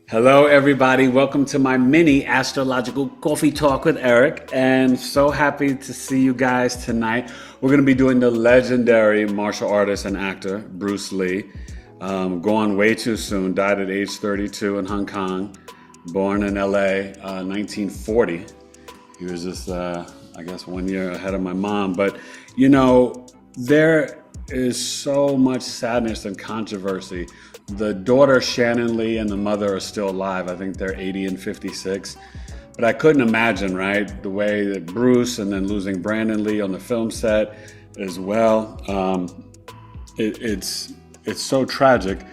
Hello, everybody. Welcome to my mini astrological coffee talk with Eric. And so happy to see you guys tonight. We're going to be doing the legendary martial artist and actor, Bruce Lee. Gone way too soon, died at age 32 in Hong Kong, born in LA, 1940. He was just, I guess, 1 year ahead of my mom. But, there is so much sadness and controversy. The daughter, Shannon Lee, and the mother are still alive. I think they're 80 and 56. But I couldn't imagine, right, the way that Bruce and then losing Brandon Lee on the film set as well. It's so tragic.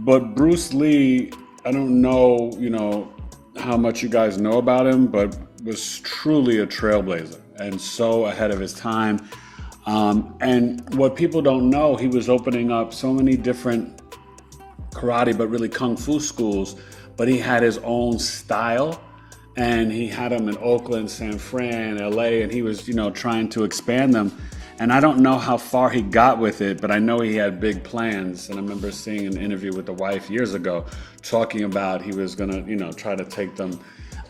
But Bruce Lee, I don't know, how much you guys know about him, but was truly a trailblazer and so ahead of his time. And what people don't know, he was opening up so many different karate, but really kung fu schools, but he had his own style, and he had them in Oakland, San Fran, LA, and he was, trying to expand them. And I don't know how far he got with it, but I know he had big plans. And I remember seeing an interview with the wife years ago talking about he was gonna, try to take them,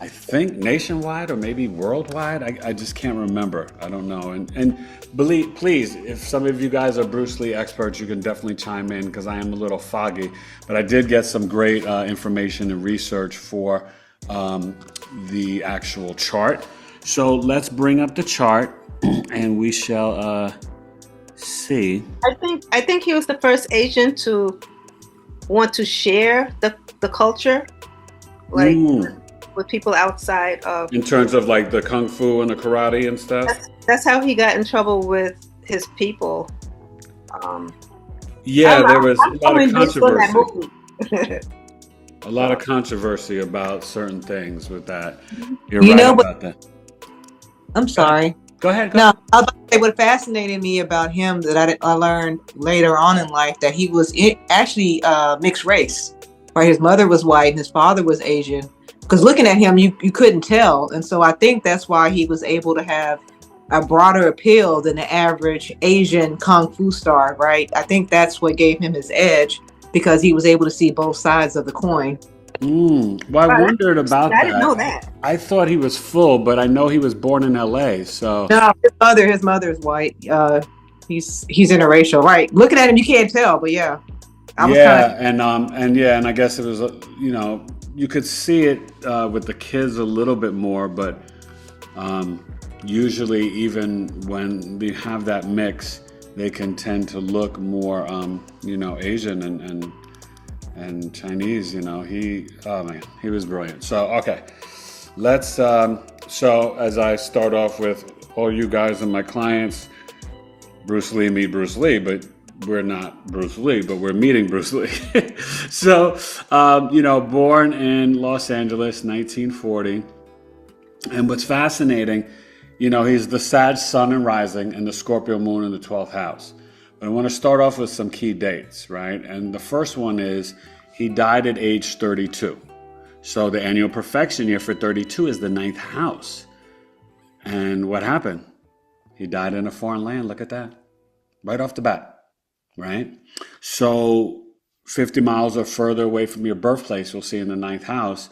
I think nationwide or maybe worldwide. I just can't remember. I don't know. And believe, please, if some of you guys are Bruce Lee experts, you can definitely chime in because I am a little foggy. But I did get some great information and research for the actual chart. So let's bring up the chart and we shall see. I think he was the first Asian to want to share the culture, like with people outside of. In terms of like the kung fu and the karate and stuff. That's how he got in trouble with his people. There was a lot of controversy. A A lot of controversy about certain things with that. You're right about that. I'm sorry. Go ahead. No, I was about to say what fascinated me about him that I learned later on in life that he was actually mixed race. Right, his mother was white and his father was Asian. Because looking at him, you couldn't tell, and so I think that's why he was able to have a broader appeal than the average Asian kung fu star. Right, I think that's what gave him his edge because he was able to see both sides of the coin. Well, I wondered about that. I didn't know that. I thought he was full, but I know he was born in LA. So no, his mother is white. He's interracial. Right, looking at him, you can't tell, but yeah. And I guess it was, you could see it with the kids a little bit more, but usually even when they have that mix, they can tend to look more, Asian and Chinese. He was brilliant. So okay, let's. So as I start off with all you guys and my clients, Bruce Lee meet Bruce Lee, but we're not Bruce Lee, but we're meeting Bruce Lee. So, born in Los Angeles, 1940. And what's fascinating, he's the Sag Sun Rising and the Scorpio Moon in the 12th house. But I want to start off with some key dates, right? And the first one is he died at age 32. So the annual perfection year for 32 is the 9th house. And what happened? He died in a foreign land. Look at that. Right off the bat. Right? So 50 miles or further away from your birthplace, you'll see in the 9th house.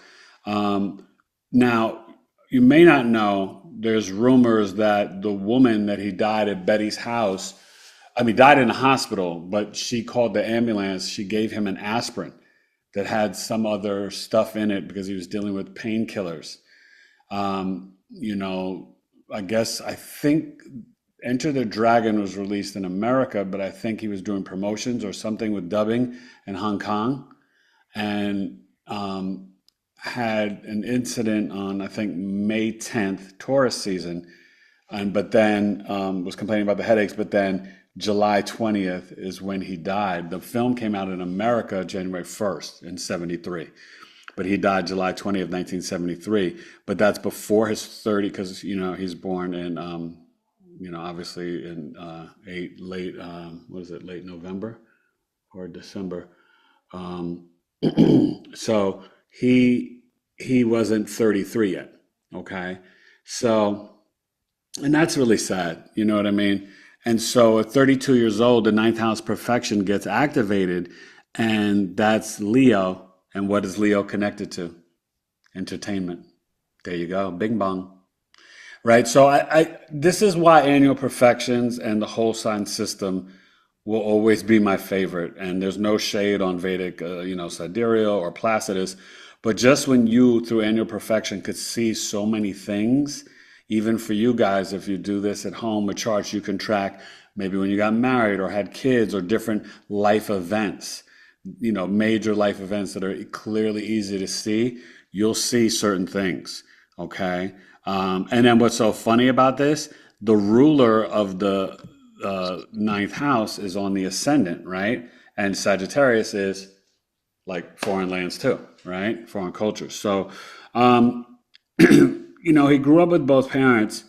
Now, you may not know, there's rumors that the woman that he died at Betty's house, died in a hospital, but she called the ambulance. She gave him an aspirin that had some other stuff in it because he was dealing with painkillers. I think Enter the Dragon was released in America, but I think he was doing promotions or something with dubbing in Hong Kong, and had an incident on, I think, May 10th, tourist season, but then was complaining about the headaches, but then July 20th is when he died. The film came out in America January 1st in 73, but he died July 20th, 1973, but that's before his 30, because, he's born in... obviously in late November or December. So he wasn't 33 yet. Okay. So, and that's really sad. You know what I mean? And so at 32 years old, the 9th house perfection gets activated, and that's Leo And what is Leo connected to? Entertainment. There you go. Bing bong. Right. So this is why annual perfections and the whole sign system will always be my favorite. And there's no shade on Vedic, sidereal or Placidus. But just when you, through annual perfection, could see so many things, even for you guys, if you do this at home, a chart you can track maybe when you got married or had kids or different life events, major life events that are clearly easy to see, you'll see certain things. Okay. And then what's so funny about this, the ruler of the ninth house is on the ascendant, right? And Sagittarius is like foreign lands too, right? Foreign cultures. So, he grew up with both parents.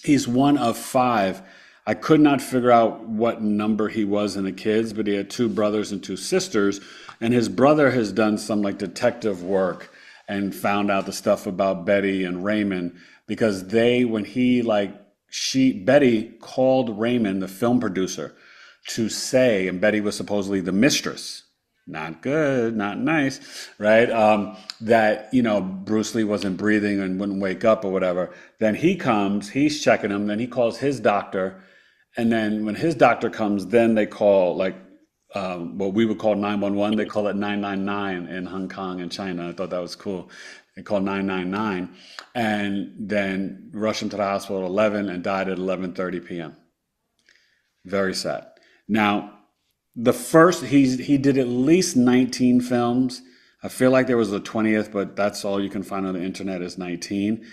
He's one of five. I could not figure out what number he was in the kids, but he had two brothers and two sisters. And his brother has done some like detective work and found out the stuff about Betty and Raymond because Betty called Raymond, the film producer, to say, and Betty was supposedly the mistress. Not good, not nice, right? That, Bruce Lee wasn't breathing and wouldn't wake up or whatever. Then he comes, he's checking him, then he calls his doctor. And then when his doctor comes, then they call what we would call 911. They call it 999 in Hong Kong and China. I thought that was cool. They call 999 and then rush him to the hospital at 11 and died at 11:30 p.m. Very sad. Now, he did at least 19 films. I feel like there was a 20th, but that's all you can find on the internet is 19.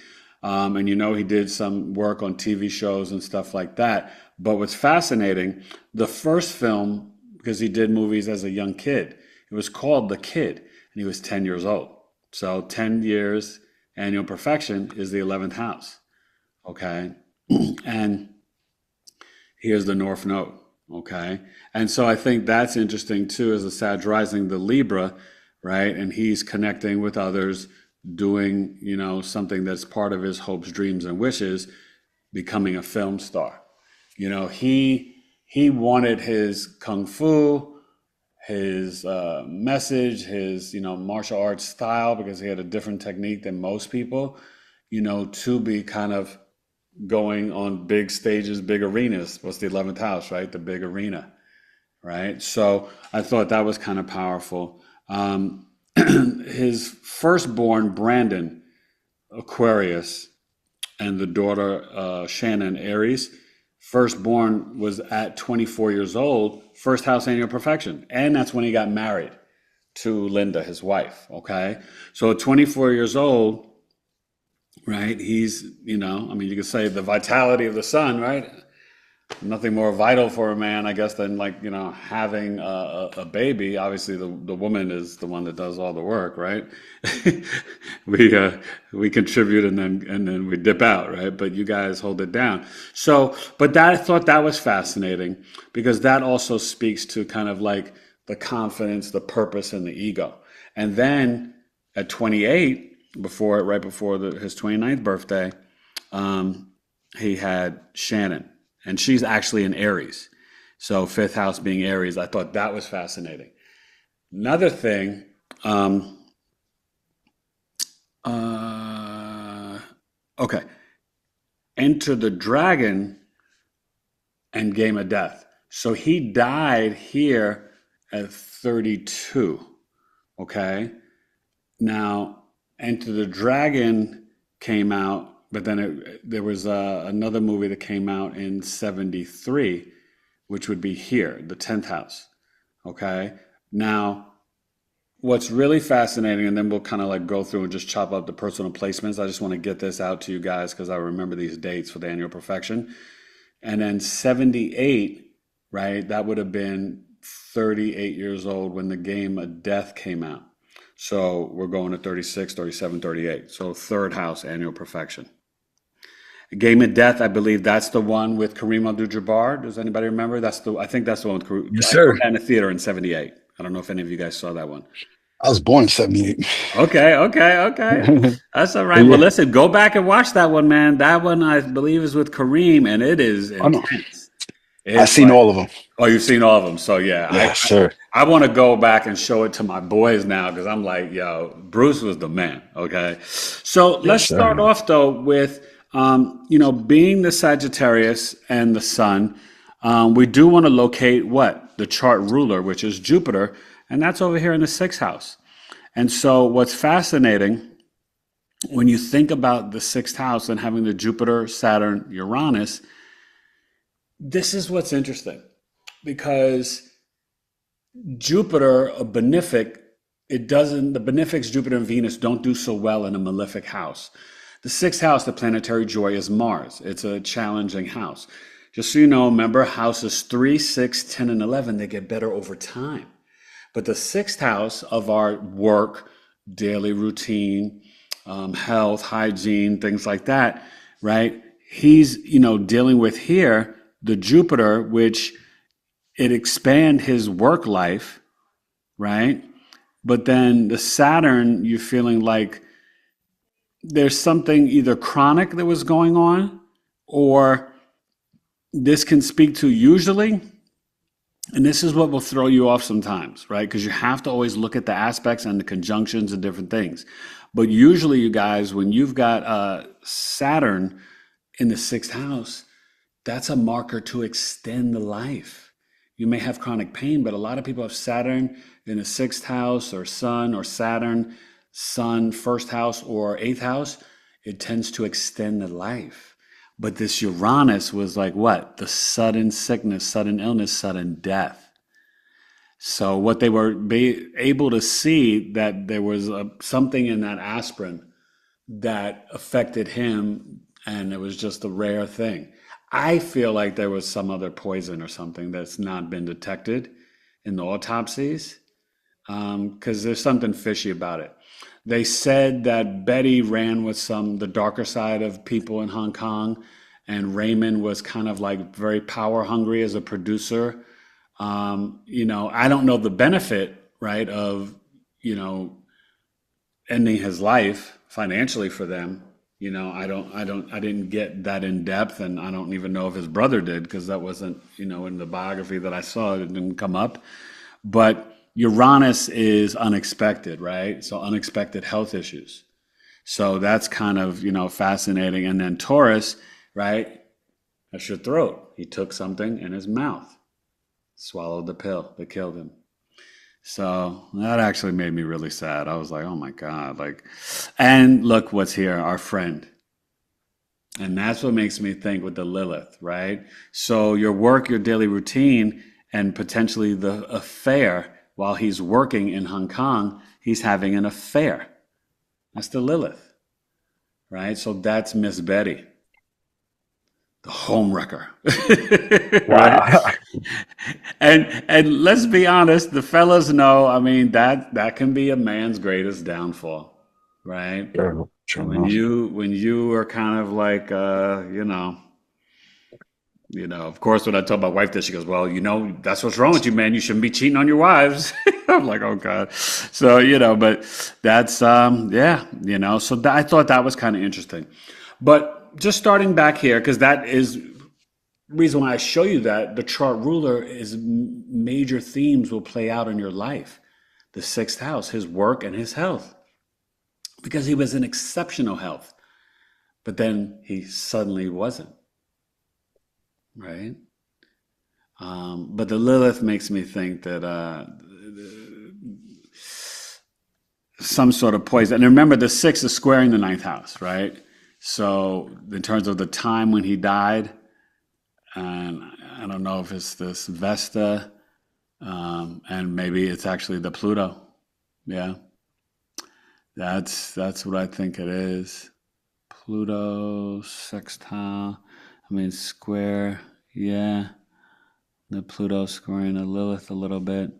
And he did some work on TV shows and stuff like that. But what's fascinating, the first film, because he did movies as a young kid, it was called The Kid, and he was 10 years old. So 10 years, annual perfection is the 11th house. Okay. And here's the North Node. Okay. And so I think that's interesting too, as a Sag rising, the Libra, right? And he's connecting with others, doing, something that's part of his hopes, dreams, and wishes, becoming a film star. He wanted his kung fu, his message, his, martial arts style, because he had a different technique than most people, to be kind of going on big stages, big arenas. What's the 11th house, right? The big arena, right? So I thought that was kind of powerful. His firstborn, Brandon, Aquarius, and the daughter, Shannon, Aries, firstborn was at 24 years old, first house annual perfection. And that's when he got married to Linda, his wife. Okay. So at 24 years old, right, he's, you could say the vitality of the sun, right? Nothing more vital for a man, I guess, than having a baby. Obviously, the woman is the one that does all the work, right? We contribute and then we dip out, right? But you guys hold it down. So, but I thought that was fascinating because that also speaks to kind of like the confidence, the purpose, and the ego. And then at 28, right before his 29th birthday, he had Shannon. And she's actually in Aries. So fifth house being Aries, I thought that was fascinating. Another thing, okay. Enter the Dragon and Game of Death. So he died here at 32. Okay. Now, Enter the Dragon came out, but then there was another movie that came out in 73, which would be here, the 10th house. Okay. Now, what's really fascinating, and then we'll kind of like go through and just chop up the personal placements. I just want to get this out to you guys because I remember these dates for the annual perfection. And then 78, right? That would have been 38 years old when the Game of Death came out. So we're going to 36, 37, 38. So third house, annual perfection. Game of Death, I believe that's the one with Kareem Abdul-Jabbar. Does anybody remember? I think that's the one with Kareem. Yes, sir. I saw that in the theater in 78. I don't know if any of you guys saw that one. I was born in 78. Okay. That's all right. Yeah. Well, listen, go back and watch that one, man. That one, I believe, is with Kareem, and it is intense. I've It's seen like, all of them. oh, you've seen all of them. So yeah, Yes, sir. I want to go back and show it to my boys now because I'm like, yo, Bruce was the man. Okay, so Yes, let's start sir. off though with, being the Sagittarius and the Sun. We do want to locate what the chart ruler, which is Jupiter, and that's over here in the sixth house. And so, what's fascinating when you think about the sixth house and having the Jupiter, Saturn, Uranus, this is what's interesting because Jupiter, a benefic, the benefics, Jupiter and Venus don't do so well in a malefic house. The sixth house, the planetary joy, is Mars. It's a challenging house. Just so you know, remember houses 3, 6, 10, and 11, they get better over time. But the sixth house of our work, daily routine, health, hygiene, things like that, right? He's, dealing with here the Jupiter, which it expand his work life, right? But then the Saturn, you're feeling like there's something either chronic that was going on, or this can speak to usually, and this is what will throw you off sometimes, right? Because you have to always look at the aspects and the conjunctions and different things. But usually, you guys, when you've got Saturn in the sixth house, that's a marker to extend the life. You may have chronic pain, but a lot of people have Saturn in the sixth house or Sun or Saturn, Sun, first house or eighth house. It tends to extend the life. But this Uranus was like what? The sudden sickness, sudden illness, sudden death. So what they were able to see that there was something in that aspirin that affected him, and it was just a rare thing. I feel like there was some other poison or something that's not been detected in the autopsies because there's something fishy about it. They said that Betty ran with the darker side of people in Hong Kong, and Raymond was kind of like very power hungry as a producer. I don't know the benefit, right, of, you know, ending his life financially for them. I didn't get that in depth, and I don't even know if his brother did because that wasn't, in the biography that I saw, it didn't come up. But Uranus is unexpected, right? So unexpected health issues. So that's kind of, fascinating. And then Taurus, right? That's your throat. He took something in his mouth, swallowed the pill that killed him. So that actually made me really sad. I was like, oh my God. And look what's here, our friend. And that's what makes me think with the Lilith, right? So your work, your daily routine, and potentially the affair while he's working in Hong Kong, he's having an affair. That's the Lilith, right? So that's Miss Betty, the home wrecker, right? Wow. And let's be honest, the fellas know. I mean that can be a man's greatest downfall, right? Sure, sure When enough. you are kind of like of course, when I told my wife this, she goes, "Well, that's what's wrong with you, man. You shouldn't be cheating on your wives." I'm like, "Oh God." So but that's yeah, So I thought that was kind of interesting. But just starting back here, because that is reason why I show you that the chart ruler is major themes will play out in your life. The sixth house, his work and his health, because he was in exceptional health, but then he suddenly wasn't, right? But the Lilith makes me think that some sort of poison. And remember, the sixth is squaring the ninth house, right? So in terms of the time when he died, and I don't know if it's this Vesta, and maybe it's actually the Pluto. Yeah, that's what I think it is. Pluto sextile. I mean square. Yeah, the Pluto squaring the Lilith a little bit.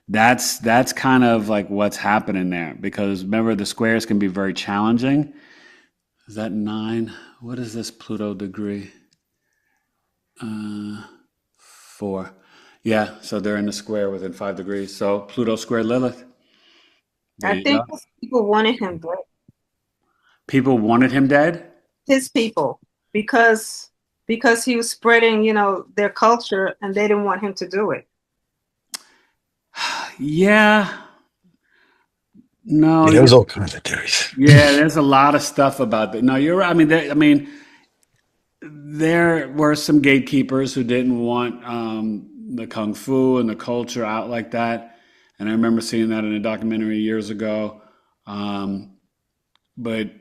That's kind of like what's happening there because remember the squares can be very challenging. Is that 9? What is this Pluto degree? 4. Yeah, so they're in the square within 5 degrees. So Pluto square Lilith. There I you go. think people wanted him dead. People wanted him dead? His people, because because he was spreading, their culture, and they didn't want him to do it. Yeah. No, Yeah, there was all kinds of theories. yeah, there's a lot of stuff about that. No, you're right. There were some gatekeepers who didn't want the kung fu and the culture out like that. And I remember seeing that in a documentary years ago. Um, but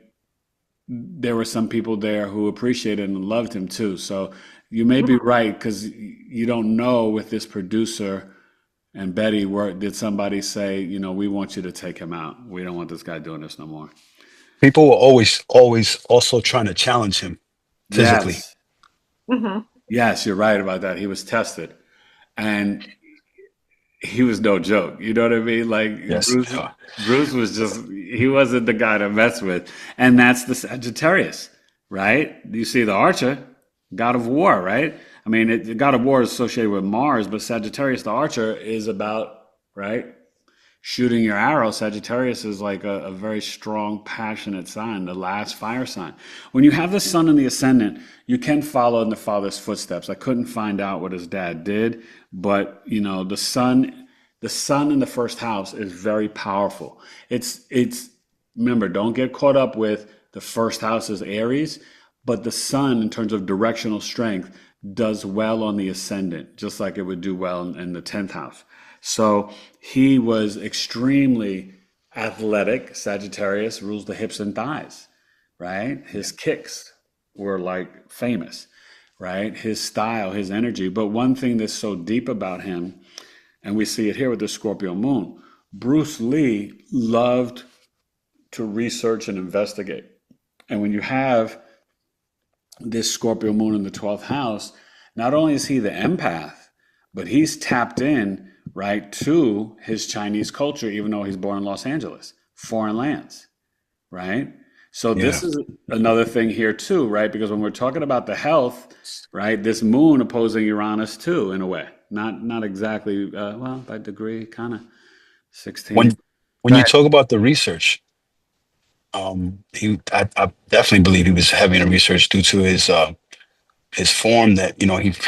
there were some people there who appreciated and loved him too. So you may be right because you don't know with this producer and Betty, did somebody say, we want you to take him out? We don't want this guy doing this no more. People were always also trying to challenge him physically. Yes. Hmm. Yes, you're right about that. He was tested and he was no joke. You know what I mean? Like Yes. Bruce was he wasn't the guy to mess with. And that's the Sagittarius, right? You see the Archer, God of War, right? The God of War is associated with Mars, but Sagittarius, the Archer, is about, right? Shooting your arrow. Sagittarius is like a very strong, passionate sign, the last fire sign. When you have the sun in the ascendant, you can follow in the father's footsteps. I couldn't find out what his dad did, but the sun in the first house is very powerful. It's remember, don't get caught up with the first house is Aries, but the sun in terms of directional strength does well on the ascendant, just like it would do well in the 10th house. So he was extremely athletic. Sagittarius rules the hips and thighs, right? His kicks were like famous, right? His style, his energy. But one thing that's so deep about him, and we see it here with the Scorpio Moon, Bruce Lee loved to research and investigate. And when you have this Scorpio Moon in the 12th house, not only is he the empath, but he's tapped in, right, to his Chinese culture, even though he's born in Los Angeles, foreign lands, right? So Yeah. this is another thing here too, right? Because when we're talking about the health, right, this moon opposing Uranus too, in a way, not exactly, well, by degree, kind of 16. When Go when you ahead. talk about the research, I definitely believe he was heavy in research due to his form that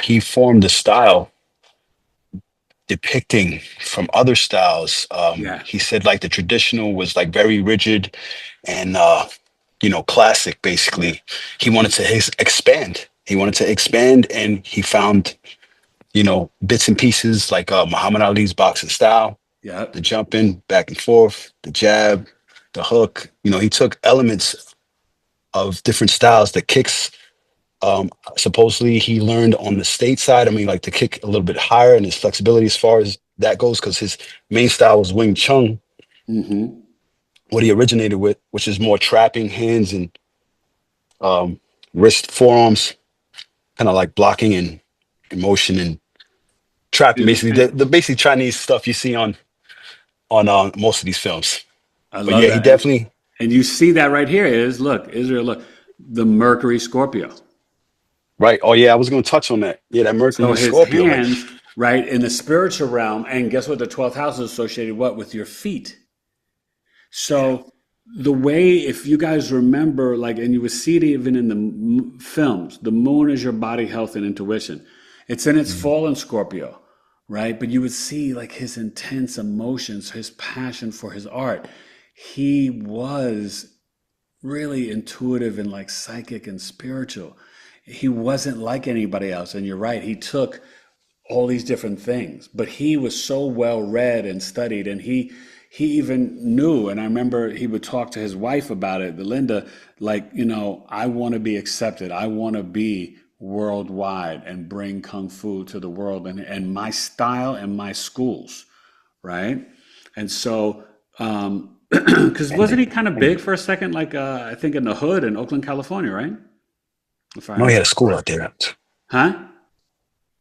he formed a style depicting from other styles. Yeah, He said like the traditional was like very rigid and classic. Basically, he wanted to expand. He wanted to expand, and he found bits and pieces like Muhammad Ali's boxing style, yeah, the jumping back and forth, the jab, the hook. He took elements of different styles. The kicks, supposedly he learned on the state side. Like to kick a little bit higher and his flexibility as far as that goes, because his main style was Wing Chun, mm-hmm. what he originated with, which is more trapping hands and wrist, forearms, kind of like blocking and motion and trapping. And, Basically, and the basic Chinese stuff you see on most of these films. I But love yeah, he that. definitely And you see that right here is, look, Israel, look, the Mercury Scorpio. right. Oh yeah, I was going to touch on that. Yeah, that Mercury So in his Scorpio, like hands, right, in the spiritual realm, and guess what? The 12th house is associated what? With your feet. So the way, if you guys remember, like, and you would see it even in the films, the moon is your body, health, and intuition. It's in its Mhm. fall in Scorpio, right? But you would see like his intense emotions, his passion for his art. He was really intuitive and like psychic and spiritual. He wasn't like anybody else. And you're right, he took all these different things, but he was so well read and studied, and he even knew. And I remember he would talk to his wife about it, the Linda, like, I want to be accepted. I want to be worldwide and bring kung fu to the world and my style and my schools, right? And so, because and wasn't he kind of big for a second, like I think in the hood in Oakland, California, right? If I I know he remember had a school out correctly. there. Huh?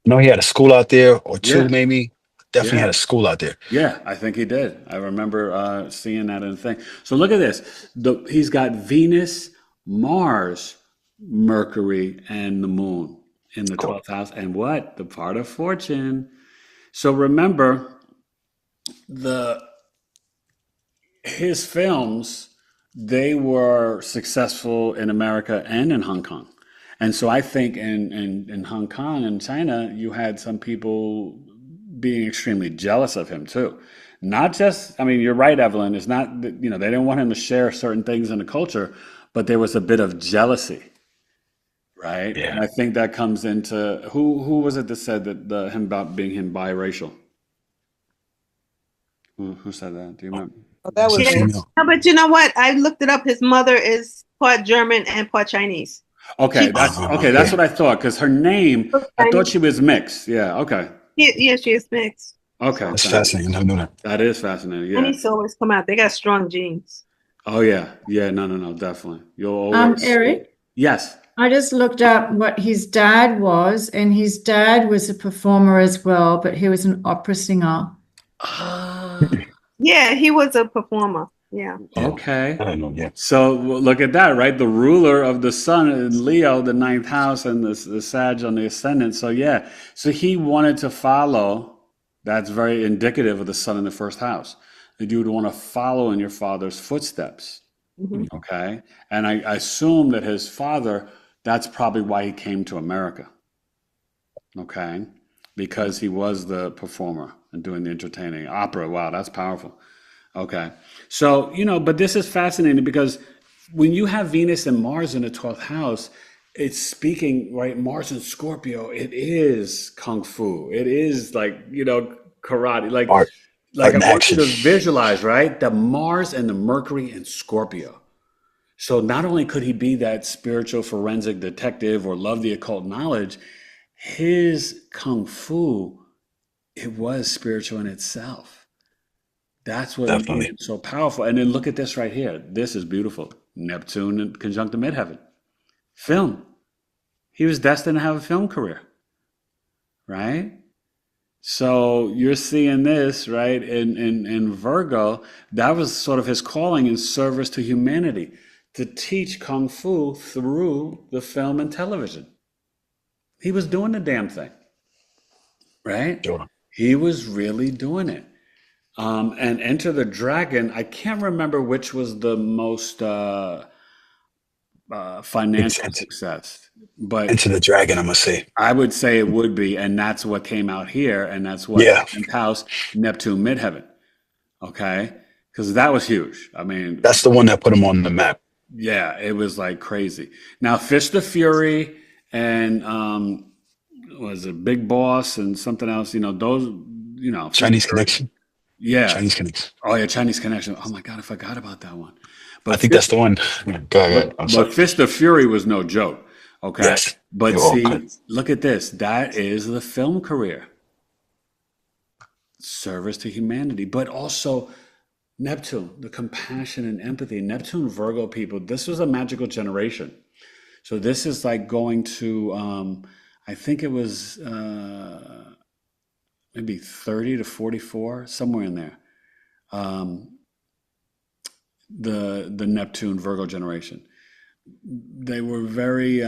I know he had a school out there or two, Yeah, maybe. Definitely yeah. had a school out there. Yeah, I think he did. I remember seeing that in the thing. So look at this. He's got Venus, Mars, Mercury, and the Moon in the Cool. 12th house. And what? The part of fortune. So remember, the his films, they were successful in America and in Hong Kong. And so I think in Hong Kong and China, you had some people being extremely jealous of him too. Not just, I mean, you're right, Evelyn. It's not, that, they didn't want him to share certain things in the culture, but there was a bit of jealousy, right? And Yeah. I think that comes into who was it that said that him about being him biracial? Who said that? Do you remember? Oh, that It's a was Yeah. it. female. No, but you know what? I looked it up. His mother is part German and part Chinese. Okay, She that's Okay. what I thought because her name, looks I thought Chinese. she was mixed. Yeah, okay. Yeah, she is mixed. Okay, So, That's thank you. fascinating. I know that. That is fascinating. Yeah. Chinese always come out. They got strong genes. Oh yeah. Yeah, no, definitely. You'll always Eric, Yes. I just looked up what his dad was, and his dad was a performer as well, but he was an opera singer. Ah, Yeah, he was a performer. Yeah. Yeah. okay. I don't know. Yeah. So look at that, right? The ruler of the sun in Leo, the ninth house, and the Sag on the ascendant. So yeah, so he wanted to follow. That's very indicative of the sun in the first house. That you would want to follow in your father's footsteps. Hmm. Okay, and I assume that his father. That's probably why he came to America. Okay, because he was the performer and doing the entertaining opera. Wow, that's powerful. Okay. So, but this is fascinating because when you have Venus and Mars in the 12th house, it's speaking, right? Mars and Scorpio, it is kung fu. It is like, karate. Art, Like art I and want you action. to visualize, right? The Mars and the Mercury in Scorpio. So not only could he be that spiritual forensic detective or love the occult knowledge, his kung fu, it was spiritual in itself. That's what made Definitely. it so powerful. And then look at this right here. This is beautiful. Neptune in conjunct midheaven. Film. He was destined to have a film career, right? So you're seeing this, right? In Virgo, that was sort of his calling in service to humanity, to teach Kung Fu through the film and television. He was doing the damn thing, right? Sure. He was really doing it. And Enter the Dragon, I can't remember which was the most It's, financial it's success, but Into the Dragon, I must say. I would say it would be, and that's what came out here, and that's what Yeah. 10th house, Neptune midheaven, okay? Because that was huge. I mean, That's the one that put him on the map. yeah, it was like crazy. Now, Fist of Fury and was it Big Boss and something else? Those, Fist of Chinese Fury. Connection. Yeah. Chinese Connection. Oh yeah, Chinese Connection. Oh my God, I forgot about that one. I But think Fist, that's the one. Go ahead. I'm sorry. but Fist of Fury was no joke. Okay. Yes. They But were all good. see, look at this. That is the film career. Service to humanity, but also Neptune, the compassion and empathy. Neptune, Virgo people, this was a magical generation. So this is like going to, I think it was maybe 30 to 44, somewhere in there. The Neptune Virgo generation. They were very,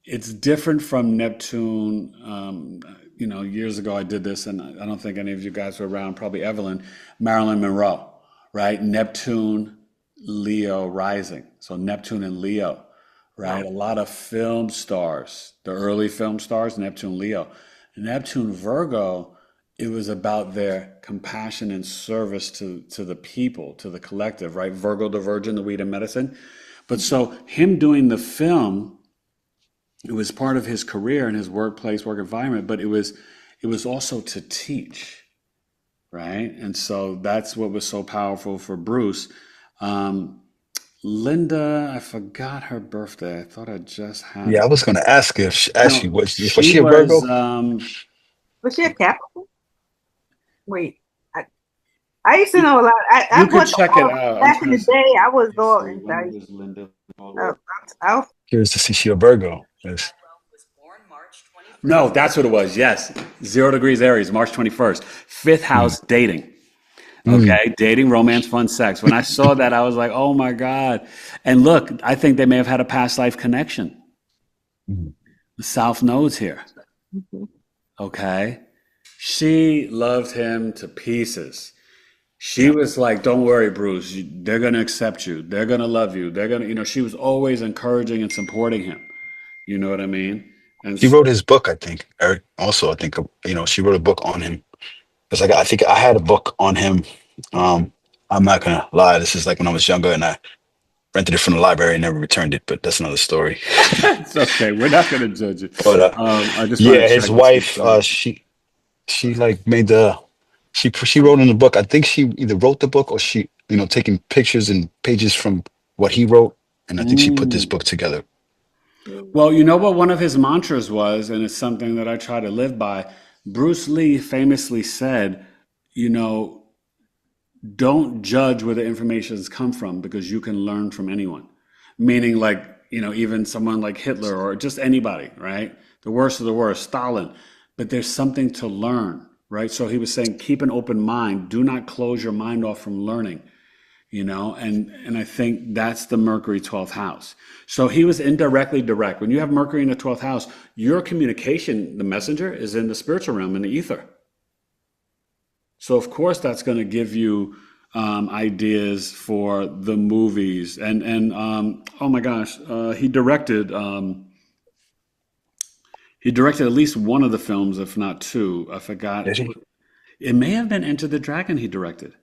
it's different from Neptune. Years ago I did this, and I don't think any of you guys were around, probably Evelyn, Marilyn Monroe, right? Neptune, Leo rising. So Neptune and Leo, right? A lot of film stars, the early film stars, Neptune, Leo. Neptune, Virgo, it was about their compassion and service to the people, to the collective, right? Virgo, the virgin, the weed and medicine. But so him doing the film, it was part of his career and his workplace, work environment, but it was also to teach, right? And so that's what was so powerful for Bruce. Linda, I forgot her birthday. I thought I just had Yeah, I it. was going to ask No, you, was she she a was Virgo? Was she a Capricorn? Wait. I used to know a lot. you I could bought check it out. I'm back in trying the to see. day. I was Let me all see. When inside. was Linda all the way? I'll Curious to see she a Virgo. Yes. No, that's what it was. Yes. 0 degrees Aries, March 21st. Fifth Mm. house dating. Mm. Okay. Dating, romance, fun, sex. When I saw that, I was like, oh my God. And look, I think they may have had a past life connection. Mm. The South Node's here. Mhm. Okay. She loved him to pieces. She was like, "Don't worry, Bruce. They're gonna accept you. They're gonna love you. They're gonna, she was always encouraging and supporting him. You know what I mean? And She so, wrote his book, I think. Eric, also, I think she wrote a book on him. Because I think I had a book on him. Um, I'm not gonna lie. This is like when I was younger, and I rented it from the library and never returned it. But that's another story. it's okay. We're not gonna judge it. But I just want yeah, to his check to see wife, something. she like made the she wrote in the book. I think she either wrote the book or she taking pictures and pages from what he wrote, and I think she put this Mm. book together. Well, you know what one of his mantras was, and it's something that I try to live by. Bruce Lee famously said, you know, don't judge where the information has come from because you can learn from anyone. Meaning, like, even someone like Hitler or just anybody, right? The worst of the worst, Stalin. But there's something to learn, right? So he was saying, keep an open mind. Do not close your mind off from learning, and I think that's the Mercury 12th house. So he was indirectly direct. When you have Mercury in the 12th house, your communication, the messenger, is in the spiritual realm, in the ether. So of course that's going to give you ideas for the movies. And oh my gosh, he directed at least one of the films, if not two. I forgot. Did he? It may have been Enter the Dragon he directed.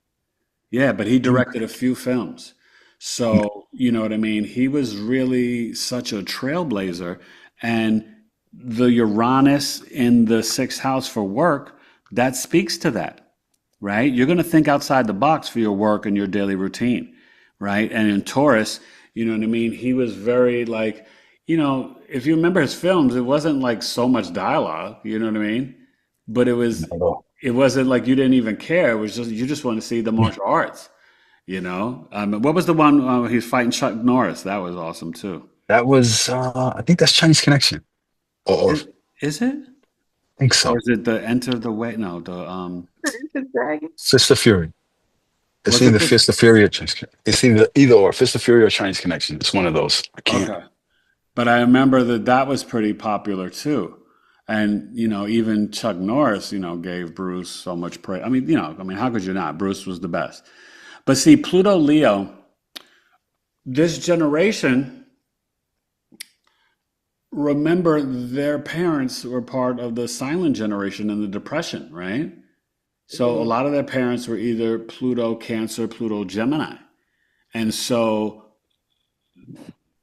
Yeah, but he directed a few films. So, you know what I mean? He was really such a trailblazer. And the Uranus in the sixth house for work, that speaks to that, right? You're going to think outside the box for your work and your daily routine, right? And in Taurus, you know what I mean? He was very like, if you remember his films, it wasn't like so much dialogue, you know what I mean? But Not at all. it wasn't like you didn't even care. It was just you just want to see the martial arts, what was the one he was fighting Chuck Norris? That was awesome too. That was I think that's Chinese Connection, or I Is it? think Or so. is it the Enter the Way? No, the The dragon. Fist of Fury. It's was it either this? Fist of Fury or Chinese. It's either or Fist of Fury or Chinese Connection. It's one of those. I can't. Okay. But I remember that was pretty popular too. And, even Chuck Norris, gave Bruce so much praise. How could you not? Bruce was the best. But see, Pluto Leo, this generation, remember their parents were part of the silent generation in the Depression, right? So a lot of their parents were either Pluto Cancer, Pluto Gemini. And so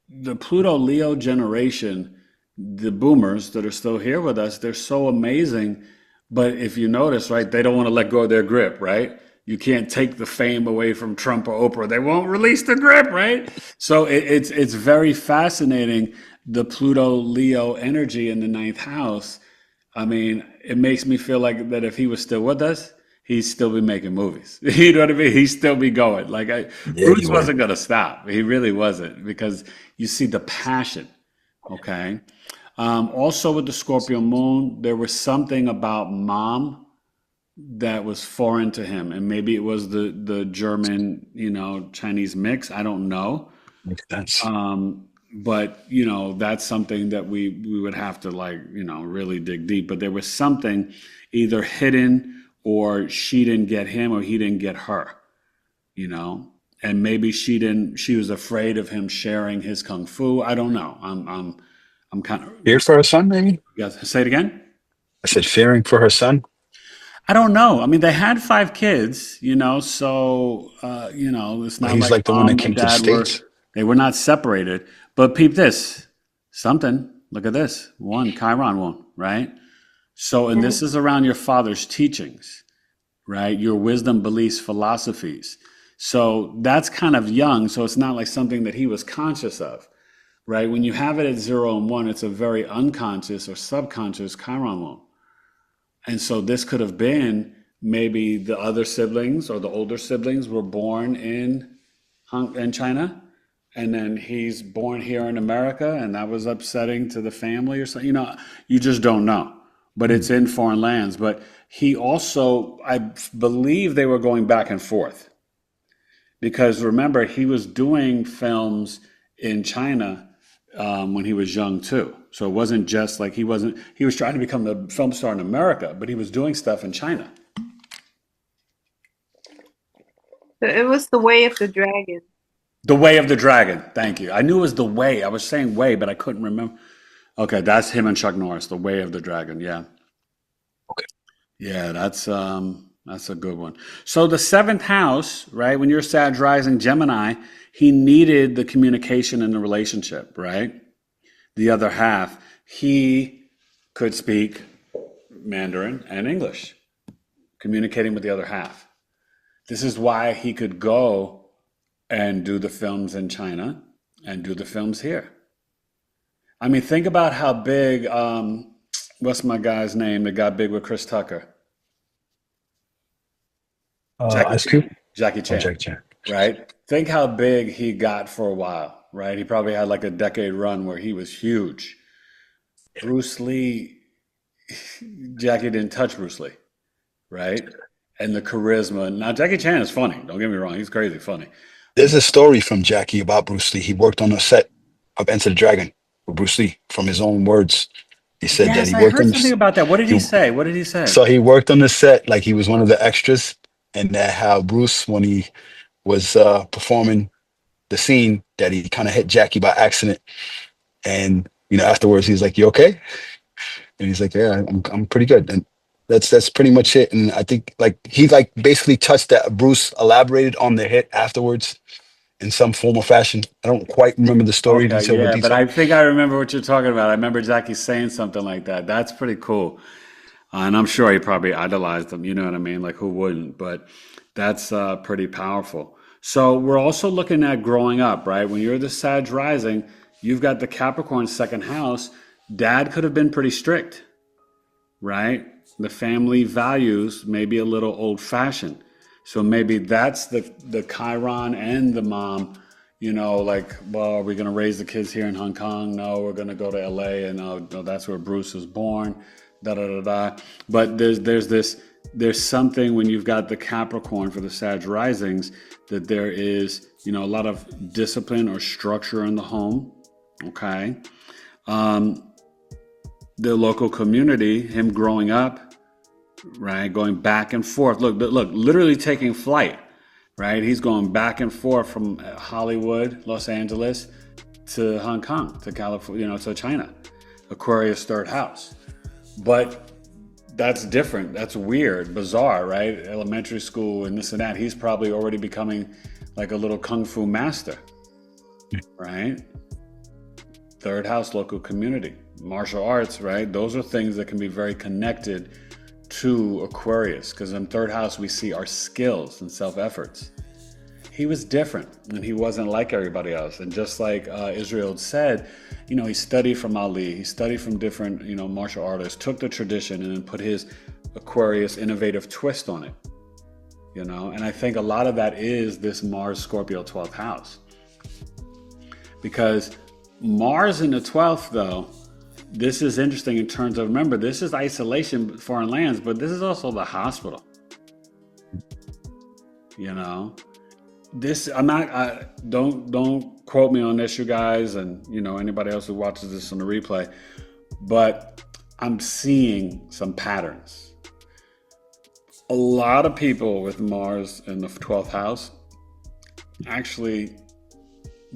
the Pluto Leo generation, the boomers that are still here with us, they're so amazing. But if you notice, right, they don't want to let go of their grip, right? You can't take the fame away from Trump or Oprah. They won't release the grip, right? So it's very fascinating, the Pluto Leo energy in the ninth house. I mean, it makes me feel like that if he was still with us, he'd still be making movies. You know what I mean? He'd still be going. Like Yeah, Bruce you would. wasn't gonna stop. He really wasn't because you see the passion. Okay. Also with the Scorpio Moon, there was something about mom that was foreign to him, and maybe it was the German, Chinese mix. I don't know. Makes sense. But that's something that we would have to like really dig deep. But there was something either hidden or she didn't get him or he didn't get her, and maybe she was afraid of him sharing his kung fu. I don't know. I'm kind of, Feared for her son, maybe? yeah, say it again. I said fearing for her son. I don't know. I mean, they had five kids, so it's But not he's like like the one that mom and came to the dad States. they were not separated. But peep this, something. Look at this one, Chiron one, right? So, and this is around your father's teachings, right? Your wisdom, beliefs, philosophies. So that's kind of young. So it's not like something that he was conscious of, right? When you have it at 0 and 1, it's a very unconscious or subconscious Chiron one. And so this could have been maybe the other siblings or the older siblings were born in China, and then he's born here in America, and that was upsetting to the family or something. You just don't know. But it's in foreign lands. But he also, I believe they were going back and forth because remember, he was doing films in China when he was young too. So it wasn't just like he was trying to become the film star in America, but he was doing stuff in China. It was the way of the dragon. The Way of the Dragon. Thank you. I knew it was The Way. I was saying Way, but I couldn't remember. Okay, that's him and Chuck Norris. The Way of the Dragon. Yeah. Okay. Yeah, that's a good one. So the seventh house, right? When you're Sag rising Gemini, he needed the communication in the relationship, right? The other half, he could speak Mandarin and English, communicating with the other half. This is why he could go and do the films in China and do the films here. I mean, think about how big, what's my guy's name that got big with Chris Tucker? Jackie Ice Cube? Chan. Jackie Oh, Chan, Jack Chan. right? Think how big he got for a while, right? He probably had like a decade run where he was huge. Bruce Lee, Jackie didn't touch Bruce Lee, right? And the charisma. Now, Jackie Chan is funny. Don't get me wrong. He's crazy funny. There's a story from Jackie about Bruce Lee. He worked on the set of Enter the Dragon with Bruce Lee. From his own words, he said that Yes, he I worked heard on something about that. What did he he, say? What did he say? so he worked on the set like he was one of the extras, and that how Bruce, when he was performing the scene, that he kind of hit Jackie by accident, and afterwards he's like, "You okay?" And he's like, "Yeah, I'm pretty good." And that's pretty much it. And I think like he like basically touched that. Bruce elaborated on the hit afterwards in some form or fashion. I don't quite remember the story Okay, detail by yeah, but detail. I think I remember what you're talking about. I remember Jackie saying something like that. That's pretty cool. And I'm sure he probably idolized them, you know what I mean? Like, who wouldn't? But that's pretty powerful. So we're also looking at growing up, right? When you're the Sag rising, you've got the Capricorn second house. Dad could have been pretty strict, right? The family values maybe a little old fashioned. So maybe that's the Chiron and the mom, like, well, are we going to raise the kids here in Hong Kong? No, we're going to go to LA, and no, that's where Bruce was born. Da da da da. But there's something when you've got the Capricorn for the Sag risings that there is a lot of discipline or structure in the home. Okay. The local community, him growing up, right, going back and forth. Look, literally taking flight, right? He's going back and forth from Hollywood, Los Angeles, to Hong Kong, to California, to China. Aquarius third house. But that's different. That's weird, bizarre, right? Elementary school and this and that. He's probably already becoming like a little kung fu master, right? Third house, local community, martial arts, right? Those are things that can be very connected to Aquarius, because in third house we see our skills and self-efforts. He was different and he wasn't like everybody else. And just like Israel said, he studied from Ali, he studied from different, martial artists, took the tradition and then put his Aquarius innovative twist on it, And I think a lot of that is this Mars Scorpio 12th house. Because Mars in the 12th, though, this is interesting in terms of, remember, this is isolation, foreign lands, but this is also the hospital. This, don't quote me on this, you guys, and anybody else who watches this on the replay, but I'm seeing some patterns. A lot of people with Mars in the 12th house actually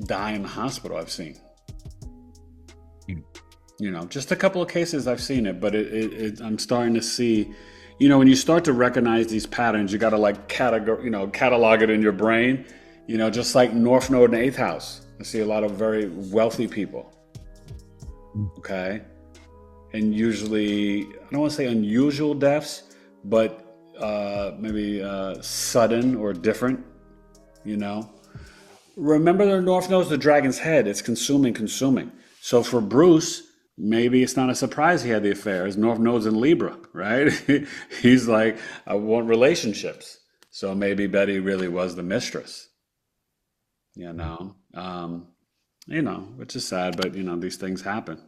die in the hospital. I've seen, just a couple of cases I've seen it, but I'm starting to see. When you start to recognize these patterns, you got to like catalog it in your brain. Just like North Node in the 8th house. I see a lot of very wealthy people. Okay. And usually, I don't want to say unusual deaths, but maybe sudden or different, Remember the North Node's the dragon's head. It's consuming. So for Bruce, maybe it's not a surprise he had the affair. His North Node's in Libra, right? He's like, I want relationships. So maybe Betty really was the mistress, which is sad, but these things happen.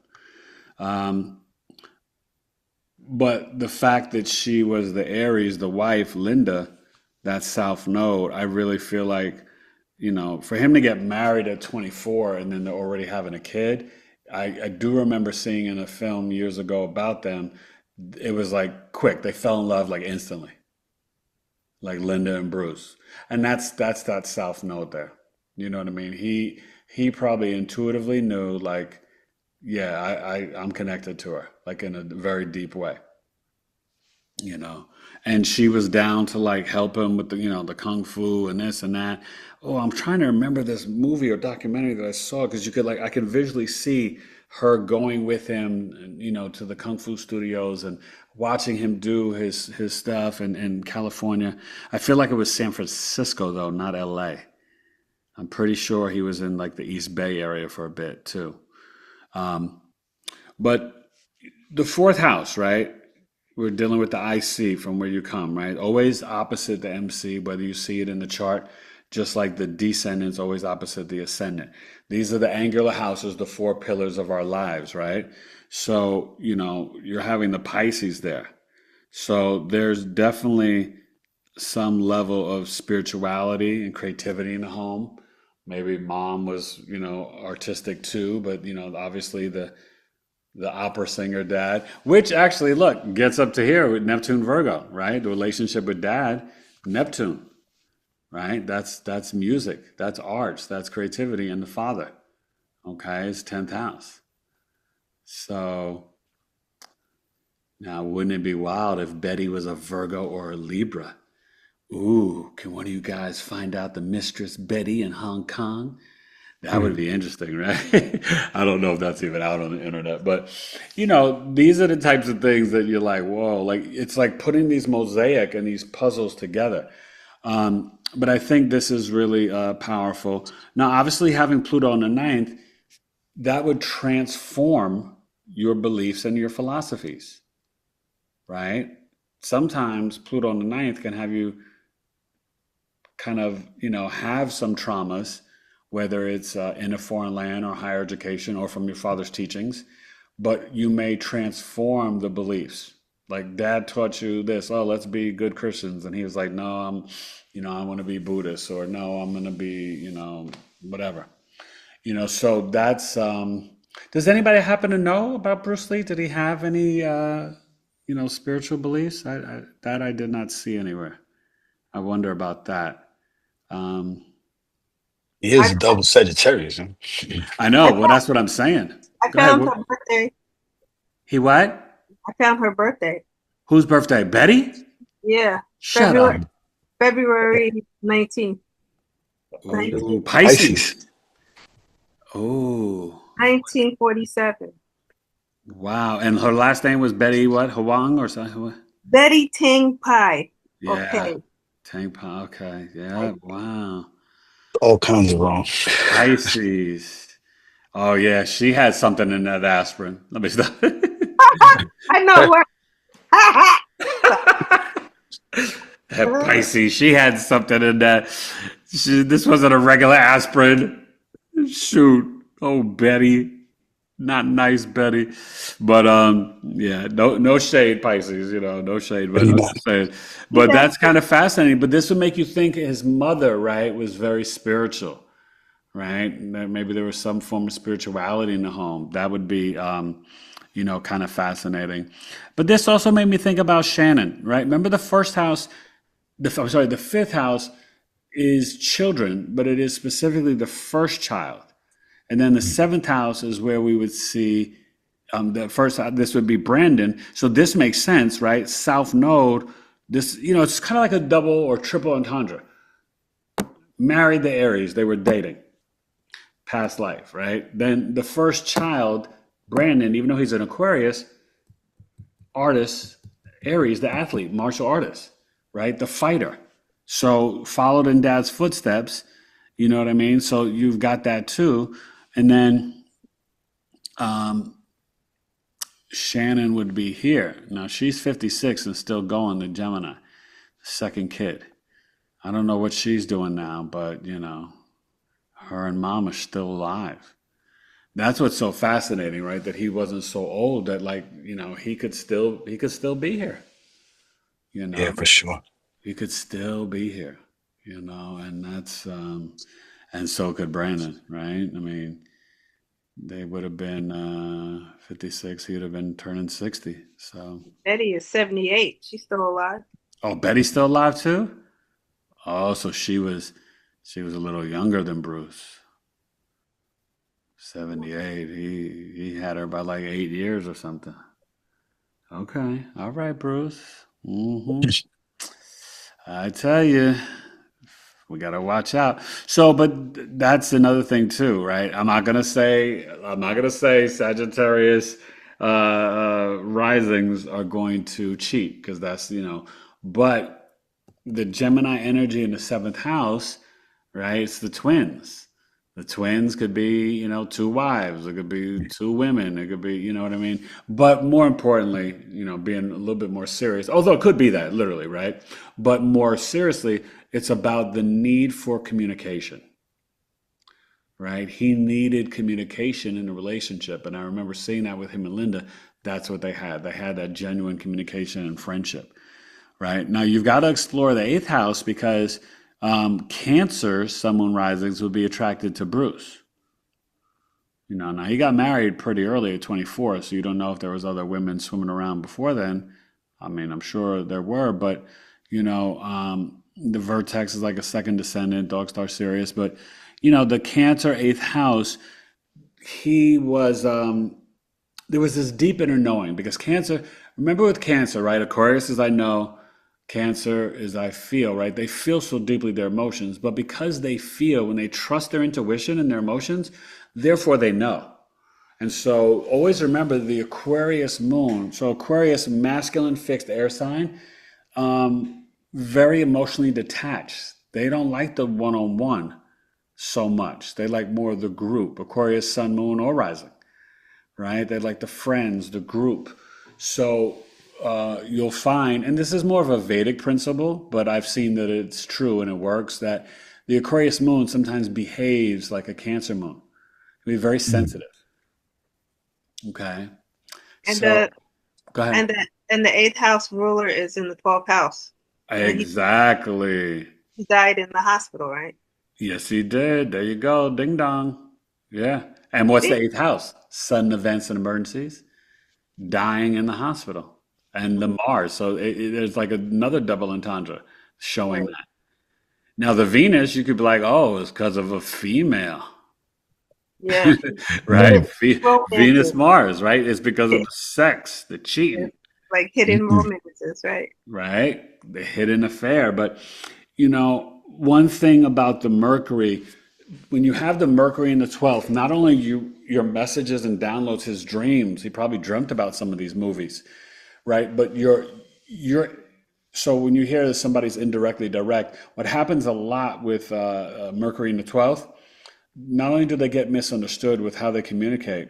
But the fact that she was the Aries, the wife, Linda, that South Node, I really feel like, for him to get married at 24 and then they're already having a kid, I do remember seeing in a film years ago about them, it was like quick. They fell in love like instantly. like Linda and Bruce. And that's that South Node there. You know what I mean? He probably intuitively knew like, yeah, I'm connected to her, like in a very deep way, you know. And she was down to like help him with the, the kung fu and this and that. Oh, I'm trying to remember this movie or documentary that I saw because you could like I can visually see her going with him, to the kung fu studios and watching him do his stuff in California. I feel like it was San Francisco though, not LA. I'm pretty sure he was in like the East Bay area for a bit too. Um, but the fourth house, right? We're dealing with the IC from where you come, right? Always opposite the MC, whether you see it in the chart, just like the descendant's always opposite the ascendant. These are the angular houses, the four pillars of our lives, right? So, you're having the Pisces there. So there's definitely some level of spirituality and creativity in the home. Maybe mom was, artistic too, but, obviously the opera singer dad, which actually, look, gets up to here with Neptune Virgo, right? The relationship with dad, Neptune, right? That's music, that's arts, that's creativity, and the father, okay, is 10th house. So now, wouldn't it be wild if Betty was a Virgo or a Libra? Ooh, can one of you guys find out the Mistress Betty in Hong Kong? That would be interesting, right? I don't know if that's even out on the internet, but these are the types of things that you're like, whoa, like it's like putting these mosaic and these puzzles together. But I think this is really powerful. Now, obviously, having Pluto on the ninth, that would transform your beliefs and your philosophies, right? Sometimes Pluto on the ninth can have you kind of, have some traumas, whether it's in a foreign land or higher education or from your father's teachings, but you may transform the beliefs. Like dad taught you this, oh, let's be good Christians. And he was like, no, I want to be Buddhist, or no, I'm going to be, whatever. So that's, does anybody happen to know about Bruce Lee? Did he have any, spiritual beliefs? That I did not see anywhere. I wonder about that. He is a double Sagittarius. Huh? I know. Well, that's what I'm saying. I Go ahead. found her birthday. He what? I found her birthday. Whose birthday? Betty? Yeah. Shut up. February 19th. Ooh, Pisces. Oh. 1947. Wow. And her last name was Betty what? Huang or something? Betty Ting Pai. Yeah. Okay. Tang Pa. Okay. Yeah. Wow. All kinds of wrong. Pisces. Oh yeah, she had something in that aspirin. Let me stop. I know where. That Pisces, she had something in that. This wasn't a regular aspirin. Shoot. Oh, Betty. Not nice, Betty. But yeah, no shade, Pisces, no shade, but I'm just saying. But that's kind of fascinating. But this would make you think his mother, right, was very spiritual, right? Maybe there was some form of spirituality in the home. That would be kind of fascinating. But this also made me think about Shannon, right? Remember the first house, the fifth house is children, but it is specifically the first child. And then the seventh house is where we would see the first. This would be Brandon. So this makes sense, right? South Node. This, it's kind of like a double or triple entendre. Married the Aries. They were dating. Past life, right? Then the first child, Brandon, even though he's an Aquarius, artist, Aries, the athlete, martial artist, right? The fighter. So followed in dad's footsteps. You know what I mean? So you've got that too. And then Shannon would be here. Now she's 56 and still going to Gemini, second kid. I don't know what she's doing now, but her and mom are still alive. That's what's so fascinating, right? That he wasn't so old that he could still be here. Yeah, for sure. He could still be here, and that's and so could Brandon, right? I mean, they would have been 56. He would have been turning 60. So Betty is 78. She's still alive. oh, Betty's still alive too? Oh, so she was a little younger than Bruce. 78. He had her by like 8 years or something. Okay. All right, Bruce. I tell you, we gotta watch out. So, but that's another thing too, right? I'm not gonna say Sagittarius risings are going to cheat because but the Gemini energy in the seventh house, right? It's the twins. The twins could be, two wives. It could be two women. It could be, you know what I mean? But more importantly, being a little bit more serious, although it could be that literally, right? But more seriously, it's about the need for communication, right? He needed communication in a relationship. And I remember seeing that with him and Linda. That's what they had. They had that genuine communication and friendship, right? Now you've got to explore the eighth house because Cancer, Sun Moon risings, would be attracted to Bruce. Now he got married pretty early at 24, so you don't know if there was other women swimming around before then. I mean, I'm sure there were, but the vertex is like a second descendant, dog star Sirius. But the Cancer eighth house, he was there was this deep inner knowing because Cancer. Remember with Cancer, right? Aquarius is I know. Cancer is I feel, right? They feel so deeply their emotions, but because they feel, when they trust their intuition and their emotions, therefore they know. And so always remember the Aquarius moon. So Aquarius, masculine fixed air sign, very emotionally detached. They don't like the one-on-one so much. They like more of the group, Aquarius, sun, moon, or rising, right? They like the friends, the group. So you'll find, and this is more of a Vedic principle, but I've seen that it's true and it works, that the Aquarius moon sometimes behaves like a Cancer moon. It can be very sensitive. Okay. And So the go ahead. and the eighth house ruler is in the 12th house. And Exactly. he died in the hospital, right? Yes, he did. There you go. Ding dong. Yeah. And what's the See? eighth house? Sudden events and emergencies, dying in the hospital, and the Mars. So there's like another double entendre showing Right. that. Now, the Venus, you could be like, oh, it's because of a female, Yeah. right? Hidden romances. Venus, Mars, right? It's because of the sex, the cheating, It's like hidden romances, right? right? The hidden affair. But, one thing about the Mercury, when you have the Mercury in the 12th, not only your messages and downloads his dreams, he probably dreamt about some of these movies, right? But you're so when you hear that somebody's indirectly direct, what happens a lot with Mercury in the 12th, not only do they get misunderstood with how they communicate,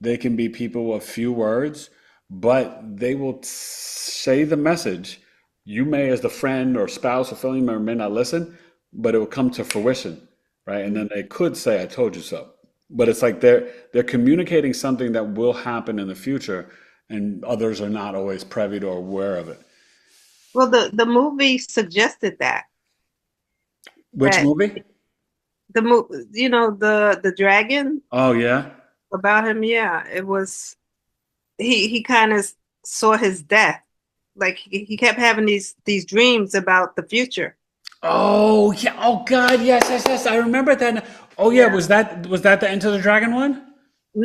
they can be people of few words, but they will say the message. You may, as the friend or spouse or family member, may not listen, but it will come to fruition, right? And then they could say, "I told you so." But it's like they're communicating something that will happen in the future, and others are not always privy to or aware of it. Well, the movie suggested Which that movie? the dragon Oh yeah. about him. Yeah, it was he kind of saw his death. Like he kept having these dreams about the future. Oh yeah. Oh God. Yes. Yes. Yes. I remember that. Oh yeah. Yeah. Was that the Enter the Dragon one?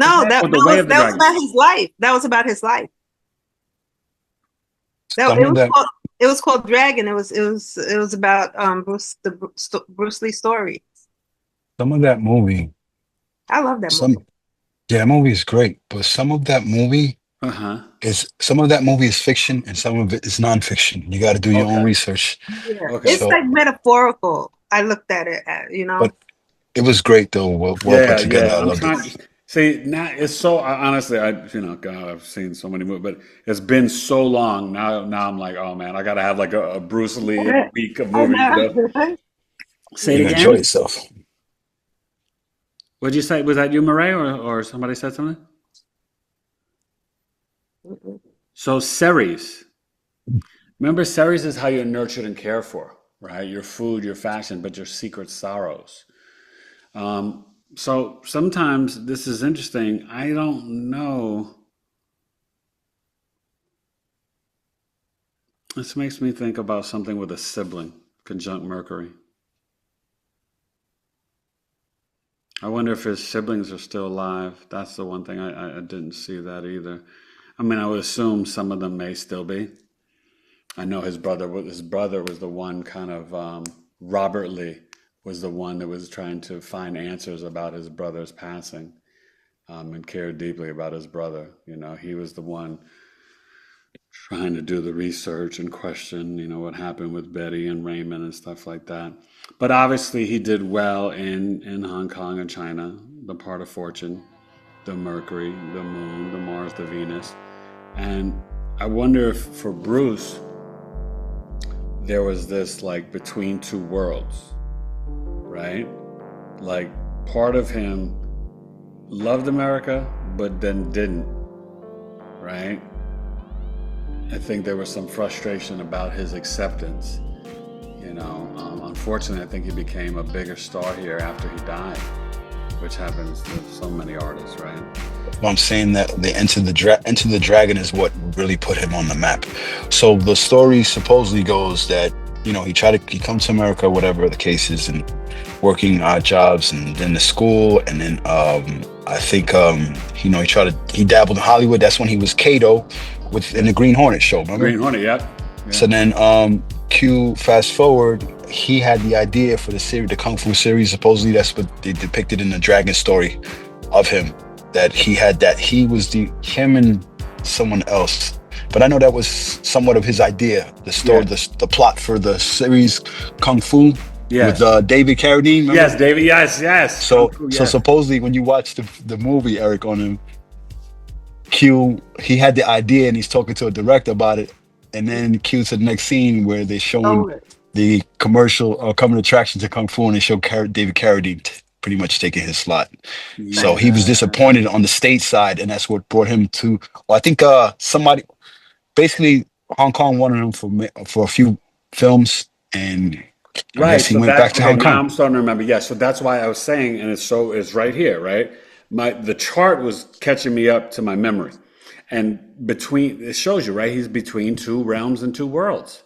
Was No, that that or the that Way was of the that was Dragon? about his life. That was about his life. That Some of that, it was called Dragon. It was about Bruce Lee story. some of that movie, I love that movie. some yeah, that movie is great, but Uh huh. some of that movie is fiction and some of it is nonfiction. You got to do your own Okay. research. Yeah, Okay. it's So, like metaphorical. I looked at it but it was great though. Well put Yeah, together. yeah. I I'm loved it. trying. See, now it's so honestly, God, I've seen so many movies, but it's been so long now. I'm like, oh man, I gotta have like a Bruce Lee week of I movies. know. Say it You're gonna enjoy again. yourself. What'd you say? Was that you, Murray, or somebody said something? So Ceres. Remember, Ceres is how you're nurtured and cared for, right? Your food, your fashion, but your secret sorrows. Um, so sometimes this is interesting. I don't know. This makes me think about something with a sibling. conjunct Mercury. I wonder if his siblings are still alive. That's the one thing I didn't see that either. I mean, I would assume some of them may still be. I know his brother was the one kind of Robert Lee was the one that was trying to find answers about his brother's passing, and cared deeply about his brother. You know, he was the one trying to do the research and question, you know, what happened with Betty and Raymond and stuff like that. But obviously, he did well in Hong Kong and China, the part of fortune, the Mercury, the Moon, the Mars, the Venus, and I wonder if for Bruce there was this like between two worlds, right? Like part of him loved America, but then didn't, right? I think there was some frustration about his acceptance. You know, unfortunately, I think he became a bigger star here after he died, which happens with so many artists, right? Well, I'm saying that the Enter the Dragon is what really put him on the map. So the story supposedly goes that, you know, he comes to America, whatever the case is, and working odd jobs, and then the school, and then I think you know, he dabbled in Hollywood. That's when he was Kato in the Green Hornet show, remember? Green Hornet, yeah. So then fast forward, he had the idea for the Kung Fu series. Supposedly that's what they depicted in the Dragon story of him, that he was him and someone else. But I know that was somewhat of his idea, the story, the plot for the series Kung Fu. Yes. With David Carradine, remember? Yes, David, yes. So supposedly when you watch the movie, Eric, on him, he had the idea and he's talking to a director about it, and then Q to the next scene where they're showing the commercial coming attraction to Kung Fu, and they show David Carradine pretty much taking his slot. Yeah. So he was disappointed on the stage side, and that's what brought him to. Well, I think somebody, basically Hong Kong wanted him for a few films, and I guess he went back to Hong Kong. Now I'm starting to remember. Yeah, so that's why I was saying, and it's right here, right? The chart was catching me up to my memory, and it shows you, right? He's between two realms and two worlds,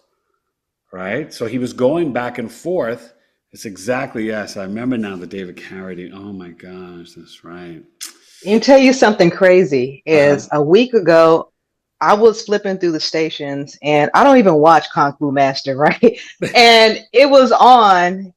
right? So he was going back and forth. It's exactly, yes. I remember now the David Carradine. Oh my gosh, that's right. Let me tell you something crazy. Is a week ago, I was flipping through the stations, and I don't even watch Kung Fu Master, right? And it was on,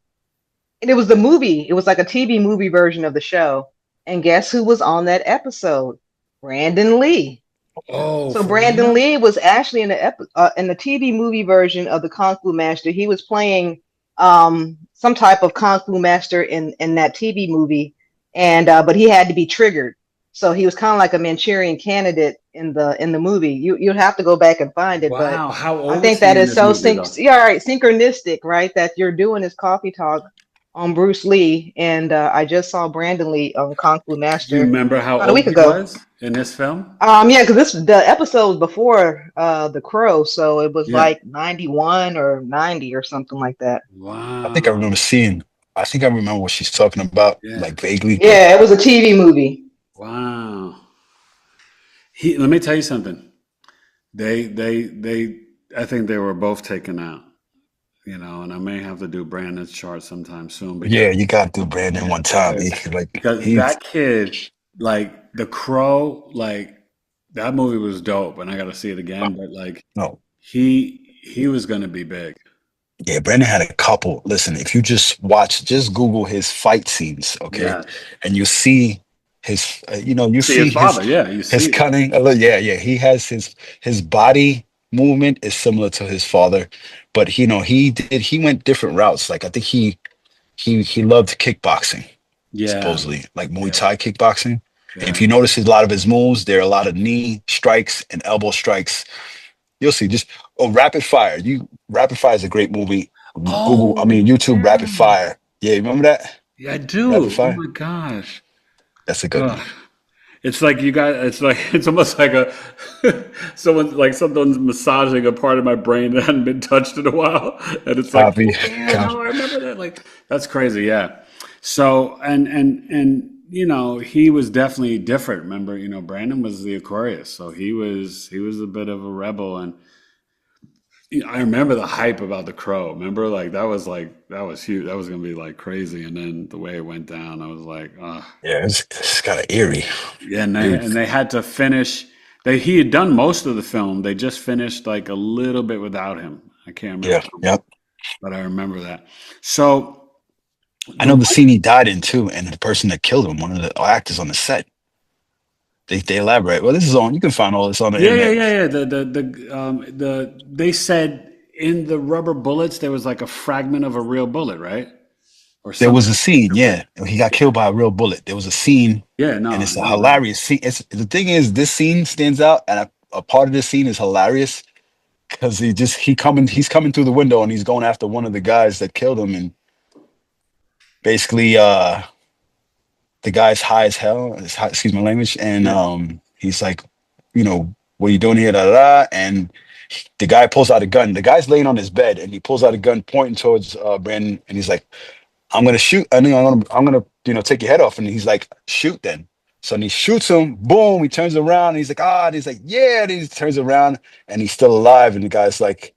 and it was the movie. It was like a TV movie version of the show. And guess who was on that episode? Brandon Lee. Oh, so Brandon Lee was actually in the TV movie version of the Kung Fu Master. He was playing some type of Kung Fu Master in that TV movie, and but he had to be triggered. So he was kind of like a Manchurian Candidate in the movie. You'd have to go back and find it. Wow, but how old I think that is so synchronistic, right? That you're doing this coffee talk on Bruce Lee, and I just saw Brandon Lee on Kung Fu Master. Do you remember how old he was in this film? Yeah, because the episode was before The Crow, so it was like 91 or 90 or something like that. Wow. I think I remember what she's talking about, like vaguely. Yeah, it was a TV movie. Wow. Let me tell you something. I think they were both taken out. You know, and I may have to do Brandon's chart sometime soon. But yeah, you got to do Brandon one time. Because that kid, like The Crow, like that movie was dope, and I got to see it again. But like, he was going to be big. Yeah, Brandon had a couple. Listen, if you just Google his fight scenes, okay, and you see his, you see his father, you see his cunning. He has his body movement is similar to his father, but he went different routes. Like I think he loved kickboxing, supposedly, like Muay Thai kickboxing. And if you notice a lot of his moves, there are a lot of knee strikes and elbow strikes. You'll see. Rapid Fire. Rapid Fire is a great movie. YouTube Rapid Fire. Yeah, you remember that? Yeah, I do. Rapid Fire? Oh my gosh, that's a good one. It's like it's almost like someone's massaging a part of my brain that hadn't been touched in a while, and it's like, I remember that. Like that's crazy, yeah. So and he was definitely different. Remember, Brandon was the Aquarius, so he was a bit of a rebel, and I remember the hype about the crow. Remember, that was huge. That was gonna be like crazy, and then the way it went down, I was like, Yeah, it's kind of eerie. yeah. And Eerie. they had to finish. He had done most of the film. They just finished like a little bit without him. I can't remember Yeah, how much, yep. but I remember that. So I the know the scene he died in too, and the person that killed him, one of the actors on the set. They elaborate. Well, this is on. You can find all this on the Yeah, yeah, internet. yeah, yeah. They said in the rubber bullets there was like a fragment of a real bullet, right? Or There was something. a scene, yeah. He got killed by a real bullet. There was a scene, Yeah, no, and I it's a know that. hilarious scene. It's the thing is, this scene stands out, and a part of this scene is hilarious because he's coming through the window and he's going after one of the guys that killed him, and basically, the guy's high as hell. Excuse my language, and Yeah. he's like, what are you doing here? Da, da, da. And the guy pulls out a gun. The guy's laying on his bed, and he pulls out a gun, pointing towards Brandon, and he's like, I'm gonna shoot. I'm gonna take your head off. And he's like, shoot then. So then he shoots him. Boom. He turns around. And he's like, ah. And he's like, yeah. And he turns around, and he's still alive. And the guy's like,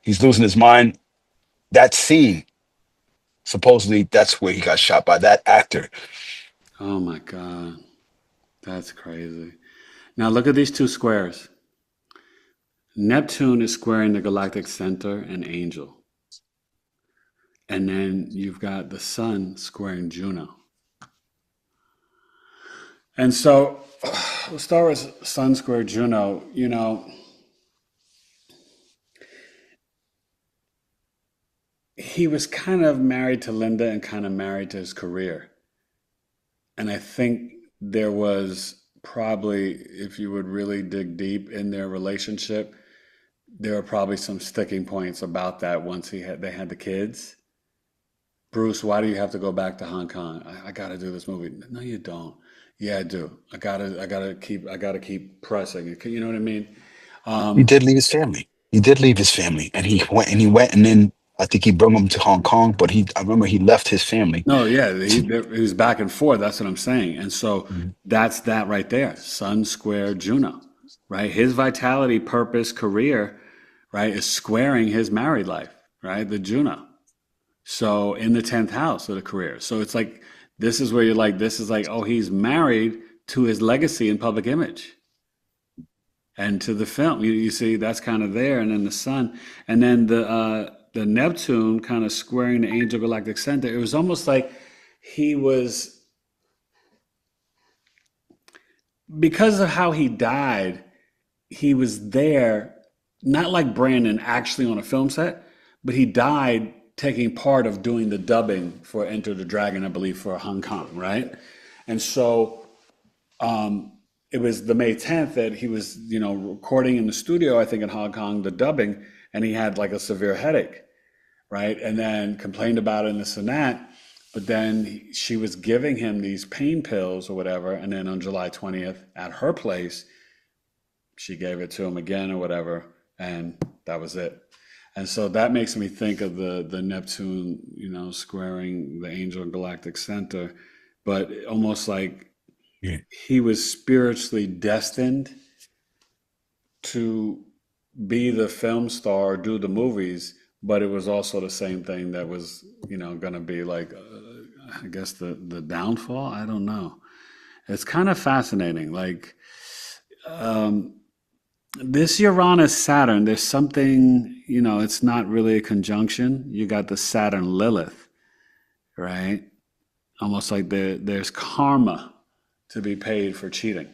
he's losing his mind. That scene, supposedly, that's where he got shot by that actor. Oh my God. That's crazy. Now look at these two squares. Neptune is squaring the galactic center and Angel. And then you've got the sun squaring Juno. And so we'll start with Sun square Juno. He was kind of married to Linda and kind of married to his career. And I think there was probably, if you would really dig deep in their relationship, there were probably some sticking points about that once they had the kids. Bruce, why do you have to go back to Hong Kong? I got to do this movie. No, you don't. Yeah, I do. I gotta keep pressing. You know what I mean? He Um, did leave his family. He did leave his family, and he went, and then I think he brought him to Hong Kong. But I remember he left his family. no, yeah, he was back and forth. That's what I'm saying. And so Mhm. that's that right there. Sun square Juno, right? His vitality, purpose, career, right, is squaring his married life, right? The Juno. So in the 10th house of the career. So it's like, this is where you're like, this is like, oh, he's married to his legacy and public image and to the film. You see, that's kind of there. And then the sun, and then the Neptune kind of squaring the angel galactic center. It was almost like he was, because of how he died, he was there, not like Brandon actually on a film set, but he died taking part of doing the dubbing for Enter the Dragon, I believe, for Hong Kong, right? And so it was the May 10th that he was, recording in the studio, I think in Hong Kong, the dubbing, and he had like a severe headache, right? And then complained about it and this and that. But then she was giving him these pain pills or whatever. And then on July 20th at her place, she gave it to him again or whatever. And that was it. And so that makes me think of the Neptune, squaring the angel galactic center, but almost like Yeah. he was spiritually destined to be the film star, do the movies, but it was also the same thing that was, going to be like, I guess the downfall. I don't know. It's kind of fascinating. Like this Uranus Saturn, there's something, it's not really a conjunction. You got the Saturn Lilith, right? Almost like there's karma to be paid for cheating.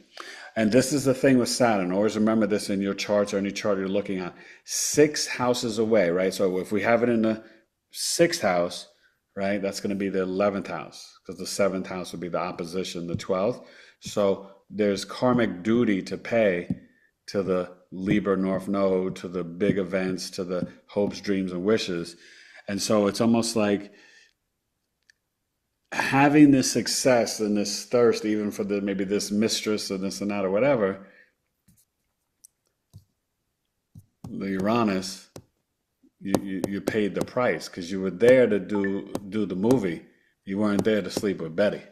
And this is the thing with Saturn. Always remember this in your charts or any chart you're looking at. 6 houses away, right? So if we have it in the 6th house, right, that's going to be the 11th house because the 7th house would be the opposition, the 12th. So there's karmic duty to pay to the Libra North Node, to the big events, to the hopes, dreams, and wishes. And so it's almost like having this success and this thirst, even for maybe this mistress or this and that or whatever, the Uranus, you paid the price because you were there to do the movie. You weren't there to sleep with Betty.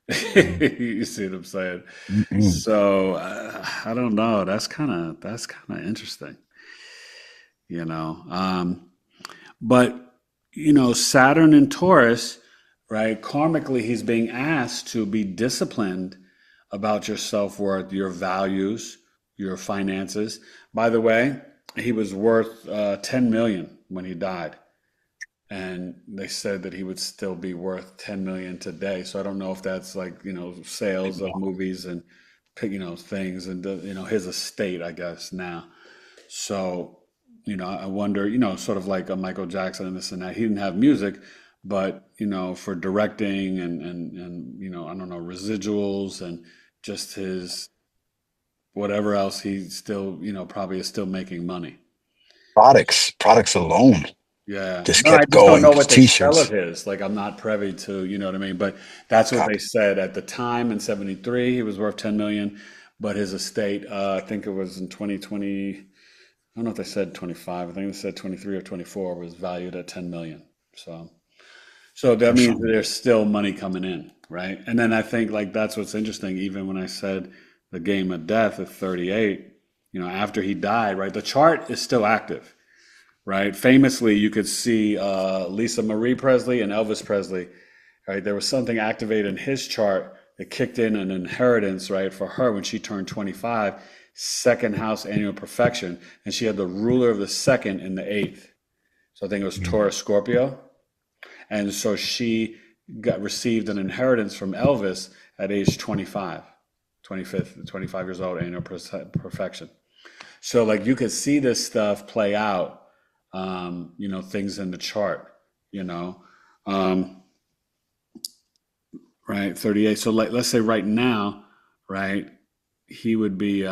You see what I'm saying? Mm-mm. So I don't know. That's kind of interesting. you know. But, Saturn in Taurus, right? Karmically, he's being asked to be disciplined about your self-worth, your values, your finances. By the way, he was worth 10 million when he died. And they said that he would still be worth 10 million today. So I don't know if that's like, sales of movies and, things and, his estate, I guess, now. So, I wonder, sort of like a Michael Jackson and this and that. He didn't have music, but, for directing and, I don't know, residuals and just his whatever else, he still, probably is still making money. Products alone Yeah. just No, I kept just don't going. know what they sell of T-shirts. his. Like, I'm not privy to, you know what I mean? But that's what they Copy. said at the time in 73, he was worth 10 million, but his estate, I think it was in 2020, I don't know if they said 25, I think they said 23 or 24 was valued at 10 million. So that means that there's still money coming in, right? And then I think like that's what's interesting, even when I said the game of death at 38, after he died, right? The chart is still active, right? Famously, you could see Lisa Marie Presley and Elvis Presley, right? There was something activated in his chart that kicked in an inheritance, right, for her when she turned 25, second house annual perfection, and she had the ruler of the second in the eighth. So I think it was Taurus Scorpio. And so she received an inheritance from Elvis at age 25, 25th, 25 years old, annual perfection. So like you could see this stuff play out, things in the chart, you know, um, right? 38. So like, let's say right now, right, he would be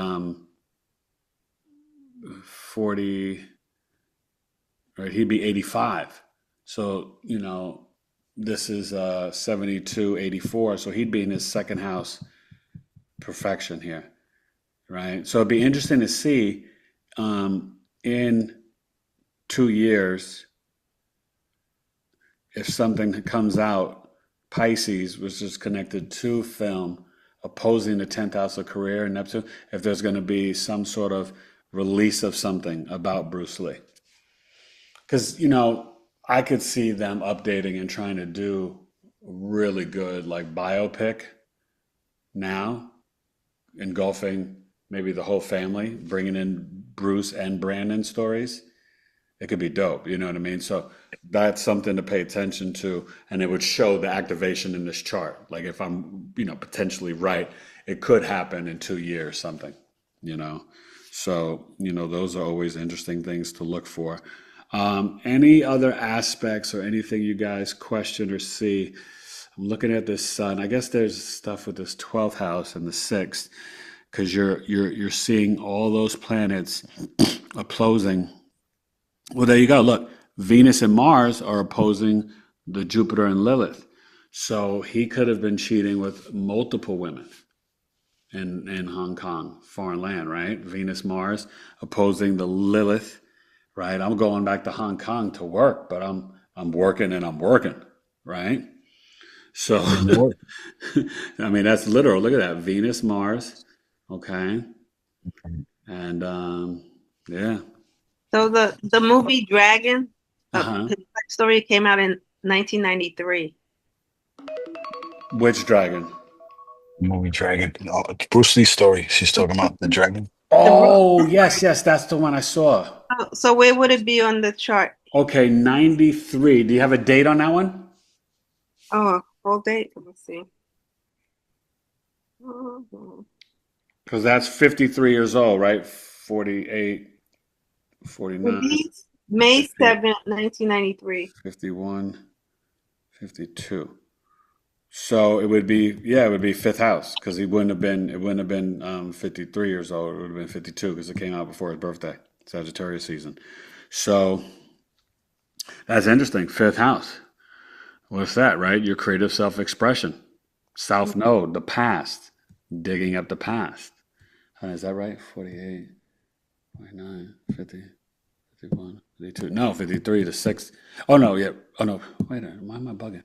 40, right? He'd be 85. So, this is 72, 84. So he'd be in his second house perfection here, right? So it'd be interesting to see in 2 years if something comes out, Pisces, which is connected to film, opposing the 10th house of career and Neptune, if there's going to be some sort of release of something about Bruce Lee. Because, I could see them updating and trying to do really good, like biopic now, engulfing maybe the whole family, bringing in Bruce and Brandon stories. It could be dope, you know what I mean? So that's something to pay attention to, and it would show the activation in this chart. Like if I'm, potentially right, it could happen in 2 years, something, you know? So, those are always interesting things to look for. Any other aspects or anything you guys question or see? I'm looking at this sun. I guess there's stuff with this 12th house and the 6th, because you're seeing all those planets opposing. Well, there you go. Look, Venus and Mars are opposing the Jupiter and Lilith. So he could have been cheating with multiple women in Hong Kong, foreign land, right? Venus, Mars opposing the Lilith, right? I'm going back to Hong Kong to work, but I'm working and I'm working, right? So, Putting in work. I mean, that's literal. Look at that. Venus, Mars. Okay. And yeah. So the movie Dragon, Uh-huh. his story came out in 1993. Which dragon? Movie Dragon. Bruce Lee story. She's talking about the dragon. Oh, yes, yes, that's the one I saw. So where would it be on the chart? Okay, 93. Do you have a date on that one? Oh, full date. Let me see. Mhm. Because that's 53 years old, right? 48, 49, Released May 50, 7th, 1993. 51, 52. So it would be fifth house because it wouldn't have been 53 years old. It would have been 52 because it came out before his birthday, Sagittarius season. So that's interesting. Fifth house. What's that, right? Your creative self-expression. South Node, the past, digging up the past. Is that right? 48, 49, 50, 51, 52. No, 53 to 6. Oh, no, yeah. Oh, no. Wait a minute. Why am I bugging?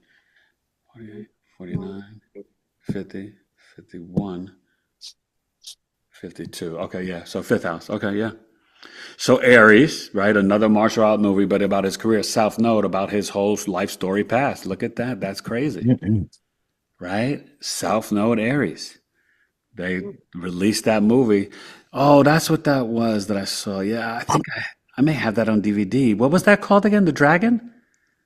48, 49, 50, 51, 52. Okay, yeah. So fifth house. Okay, yeah. So Aries, right? Another martial art movie, but about his career. South Node, about his whole life story past. Look at that. That's crazy, Mm-mm. right? South Node Aries. They released that movie. Oh, that's what that was that I saw. Yeah, I may have that on DVD. What was that called again? The Dragon?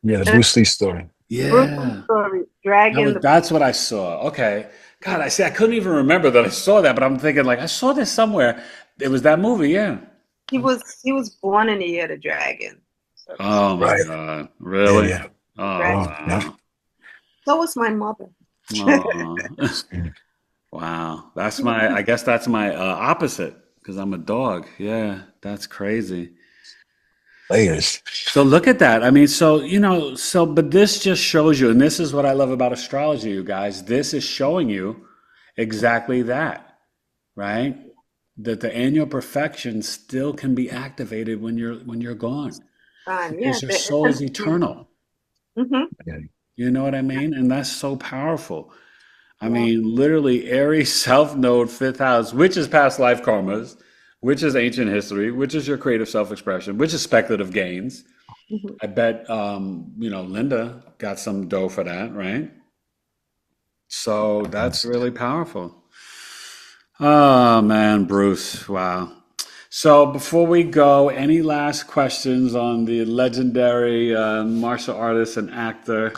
Yeah, the The Bruce Lee story. Bruce Yeah. story, Dragon. That's what I saw. Okay. God, I see. I couldn't even remember that I saw that, but I'm thinking like I saw this somewhere. It was that movie, yeah. He was born in the year of the dragon. So, Oh my Right. God. Yeah, Really? yeah. Oh dragon. Oh, yeah. wow. So was my mother. Oh. Mm. Wow. I guess that's my opposite because I'm a dog. Yeah, that's crazy. Layers. So look at that. I mean, but this just shows you, and this is what I love about astrology, you guys. This is showing you exactly that, right? That the annual perfection still can be activated when you're gone Yeah, because your soul is eternal. mm-hmm. Yeah. You know what I mean? And that's so powerful. I Yeah. mean, literally, Aries South Node, fifth house, which is past life karmas, which is ancient history, which is your creative self-expression, which is speculative gains. Mm-hmm. I bet, Linda got some dough for that, right? So that's Yes. really powerful. Oh man, Bruce, wow. So before we go, any last questions on the legendary martial artist and actor?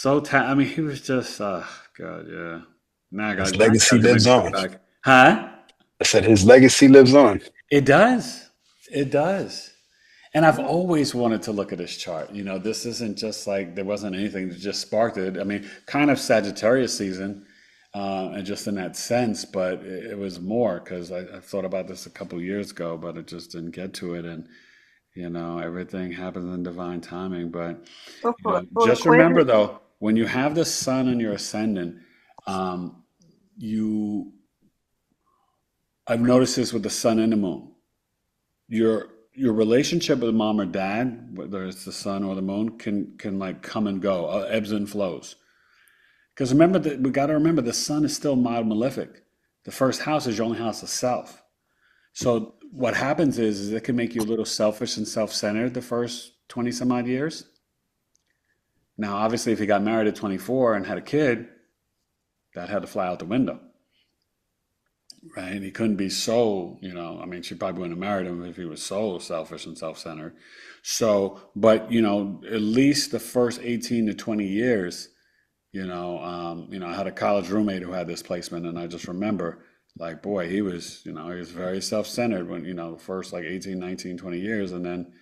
I mean, he was just, God, yeah. His Now you legacy guys are lives making me go on. back. Huh? I said his legacy lives on. It does. It does. And I've always wanted to look at his chart. This isn't just like there wasn't anything that just sparked it. I mean, kind of Sagittarius season, and just in that sense, but it was more because I thought about this a couple of years ago, but it just didn't get to it. And, everything happens in divine timing. But, So for just remember Aquarius, though, when you have the sun in your ascendant, um, you, I've noticed this with the sun and the moon. Your relationship with mom or dad, whether it's the sun or the moon, can like come and go, ebbs and flows. Because remember that we got to remember the sun is still mild malefic. The first house is your only house of self. So what happens is it can make you a little selfish and self-centered the first 20 some odd years. Now, obviously, if you got married at 24 and had a kid, that had to fly out the window. Right? He couldn't be so, I mean, she probably wouldn't have married him if he was so selfish and self-centered. So, but, at least the first 18 to 20 years, I had a college roommate who had this placement, and I just remember, like, boy, he was very self-centered when, the first like 18, 19, 20 years, and then,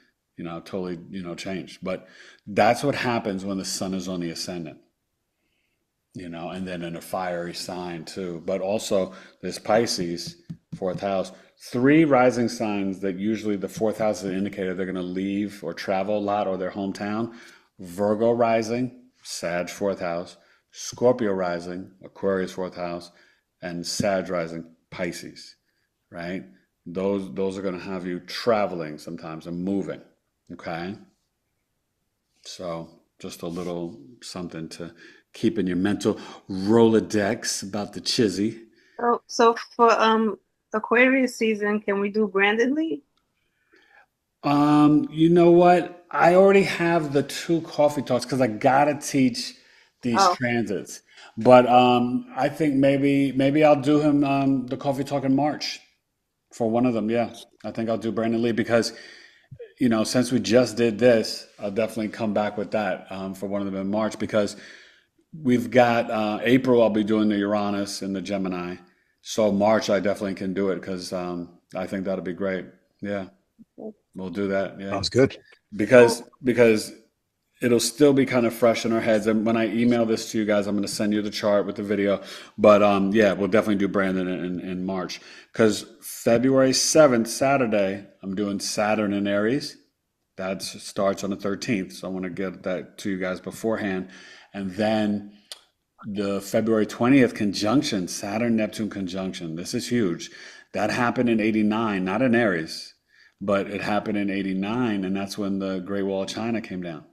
totally, changed. But that's what happens when the sun is on the ascendant. And then in a fiery sign too. But also this Pisces, fourth house, three rising signs that usually the fourth house is an indicator they're going to leave or travel a lot or their hometown. Virgo rising, Sag fourth house, Scorpio rising, Aquarius fourth house, and Sag rising, Pisces, right? Those are going to have you traveling sometimes and moving, okay? So just a little something to keep in your mental Rolodex about the chizzy. so for Aquarius season, can we do Brandon Lee? You know what? I already have the two coffee talks because I gotta teach these Oh, transits. But I think maybe I'll do him the coffee talk in March for one of them. Yeah, I think I'll do Brandon Lee because since we just did this, I'll definitely come back with that for one of them in March because we've got April, I'll be doing the Uranus and the Gemini. So March, I definitely can do it because I think that'll be great. Yeah, we'll do that. Yeah, Sounds good. because it'll still be kind of fresh in our heads. And when I email this to you guys, I'm going to send you the chart with the video. But yeah, we'll definitely do Brandon in March because February 7th, Saturday, I'm doing Saturn in Aries. That starts on the 13th. So I want to get that to you guys beforehand. And then the February 20th conjunction, Saturn Neptune conjunction. This is huge. That happened in 89, not in Aries, but it happened in 89. And that's when the Great Wall of China came down.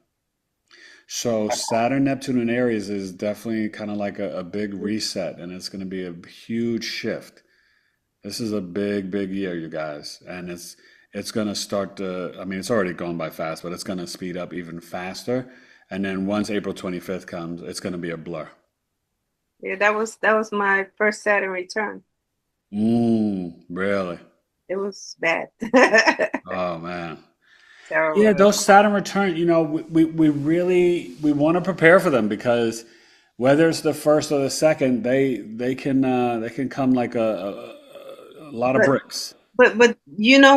So Saturn, Neptune, and Aries is definitely kind of like a big reset, and it's going to be a huge shift. This is a big, big year, you guys, and it's it's going to start to, I mean, it's already going by fast, but it's going to speed up even faster. And then once April 25th comes, it's going to be a blur. Yeah, that was my first Saturn return. Really? It was bad. Oh, man. Terrible. Yeah, those Saturn return, we really, we want to prepare for them because whether it's the first or the second, they can come like a lot of But bricks. but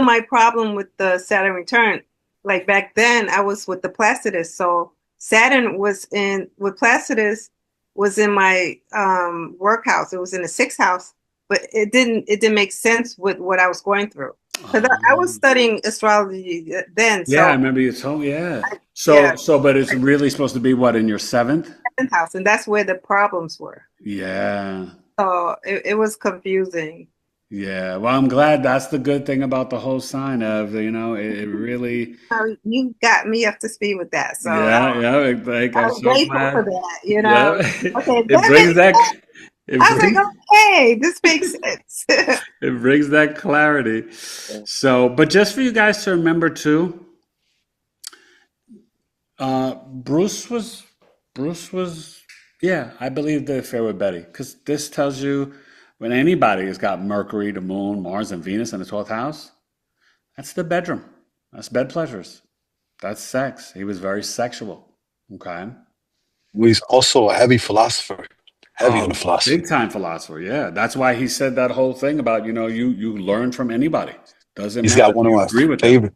my problem with the Saturn return, like back then I was with the Placidus. So Saturn was with Placidus was in my workhouse. It was in the sixth house, but it didn't make sense with what I was going through. Because I was studying astrology then. Yeah, I So remember you told me, yeah. yeah, But it's really supposed to be what, in your seventh? seventh house, and that's where the problems were. Yeah. So it was confusing. Yeah. Well, I'm glad that's the good thing about the whole sign of, it really, You got me up to speed with that. So yeah, yeah. Like, I'm I'm so grateful for glad. that. Yeah. Okay, It that brings makes that, sense. it I was like, brings, okay, this makes sense. it brings that clarity. So, but just for you guys to remember too, Bruce was, yeah, I believe the affair with Betty, because this tells you when anybody has got Mercury, the Moon, Mars, and Venus in the 12th house, that's the bedroom. That's bed pleasures. That's sex. He was very sexual. Okay. Well, he's also a heavy philosopher, heavy on the Oh, philosophy. big time philosopher. Yeah. That's why he said that whole thing about, you learn from anybody. Doesn't He's matter got if you agree with them.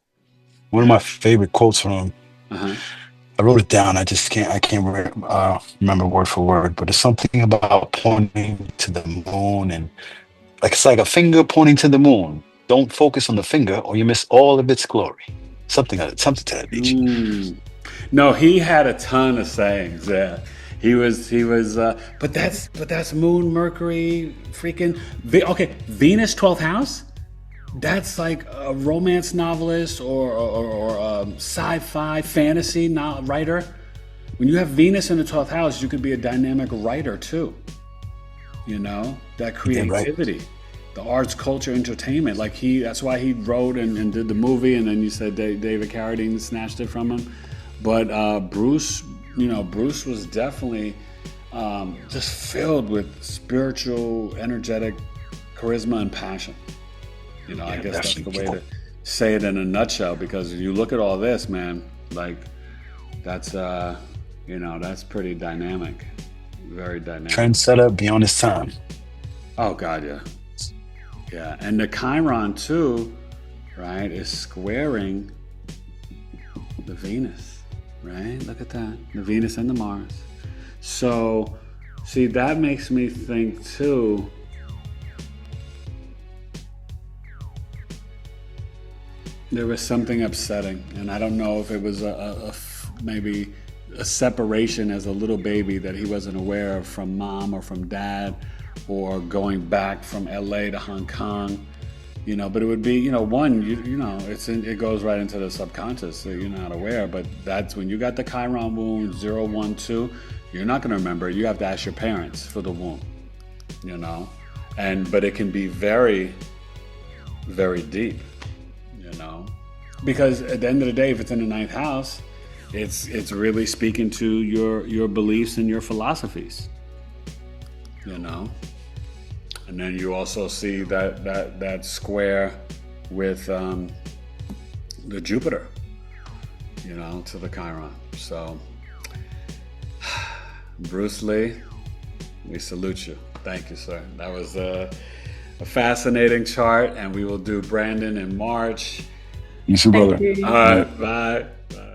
one of Yeah. my favorite quotes from him. Uh-huh. I wrote it down. I can't remember word for word, but it's something about pointing to the moon and like it's like a finger pointing to the moon. Don't focus on the finger, or you miss all of its glory. Something to that nature. Mm. No, he had a ton of sayings. Yeah, he was. But that's Moon, Mercury, freaking. Okay, Venus, 12th house. That's like a romance novelist or sci-fi fantasy writer. When you have Venus in the 12th house, you could be a dynamic writer too. That Damn right. creativity, the arts, culture, entertainment. Like that's why he wrote and did the movie, and then you said David Carradine snatched it from him. But Bruce was definitely just filled with spiritual, energetic charisma and passion. I guess that's the way to say it in a nutshell, because you look at all this, man, like that's that's pretty dynamic. Very dynamic. Trendsetter beyond his time. Oh God, yeah. Yeah. And the Chiron too, right, is squaring the Venus, right? Look at that. The Venus and the Mars. So see, that makes me think too. There was something upsetting, and I don't know if it was maybe a separation as a little baby that he wasn't aware of from mom or from dad, or going back from LA to Hong Kong, but it would be, it goes right into the subconscious, so you're not aware, but that's when you got the Chiron wound 0, 1, 2, you're not going to remember it. You have to ask your parents for the wound, but it can be very, very deep. Because at the end of the day, if it's in the ninth house, it's really speaking to your beliefs and your philosophies, and then you also see that square with the Jupiter, to the Chiron. So Bruce Lee, we salute you. Thank you, sir. That was a fascinating chart, and we will do Brandon in March. You too, brother. Thank you. All right, bye. Bye.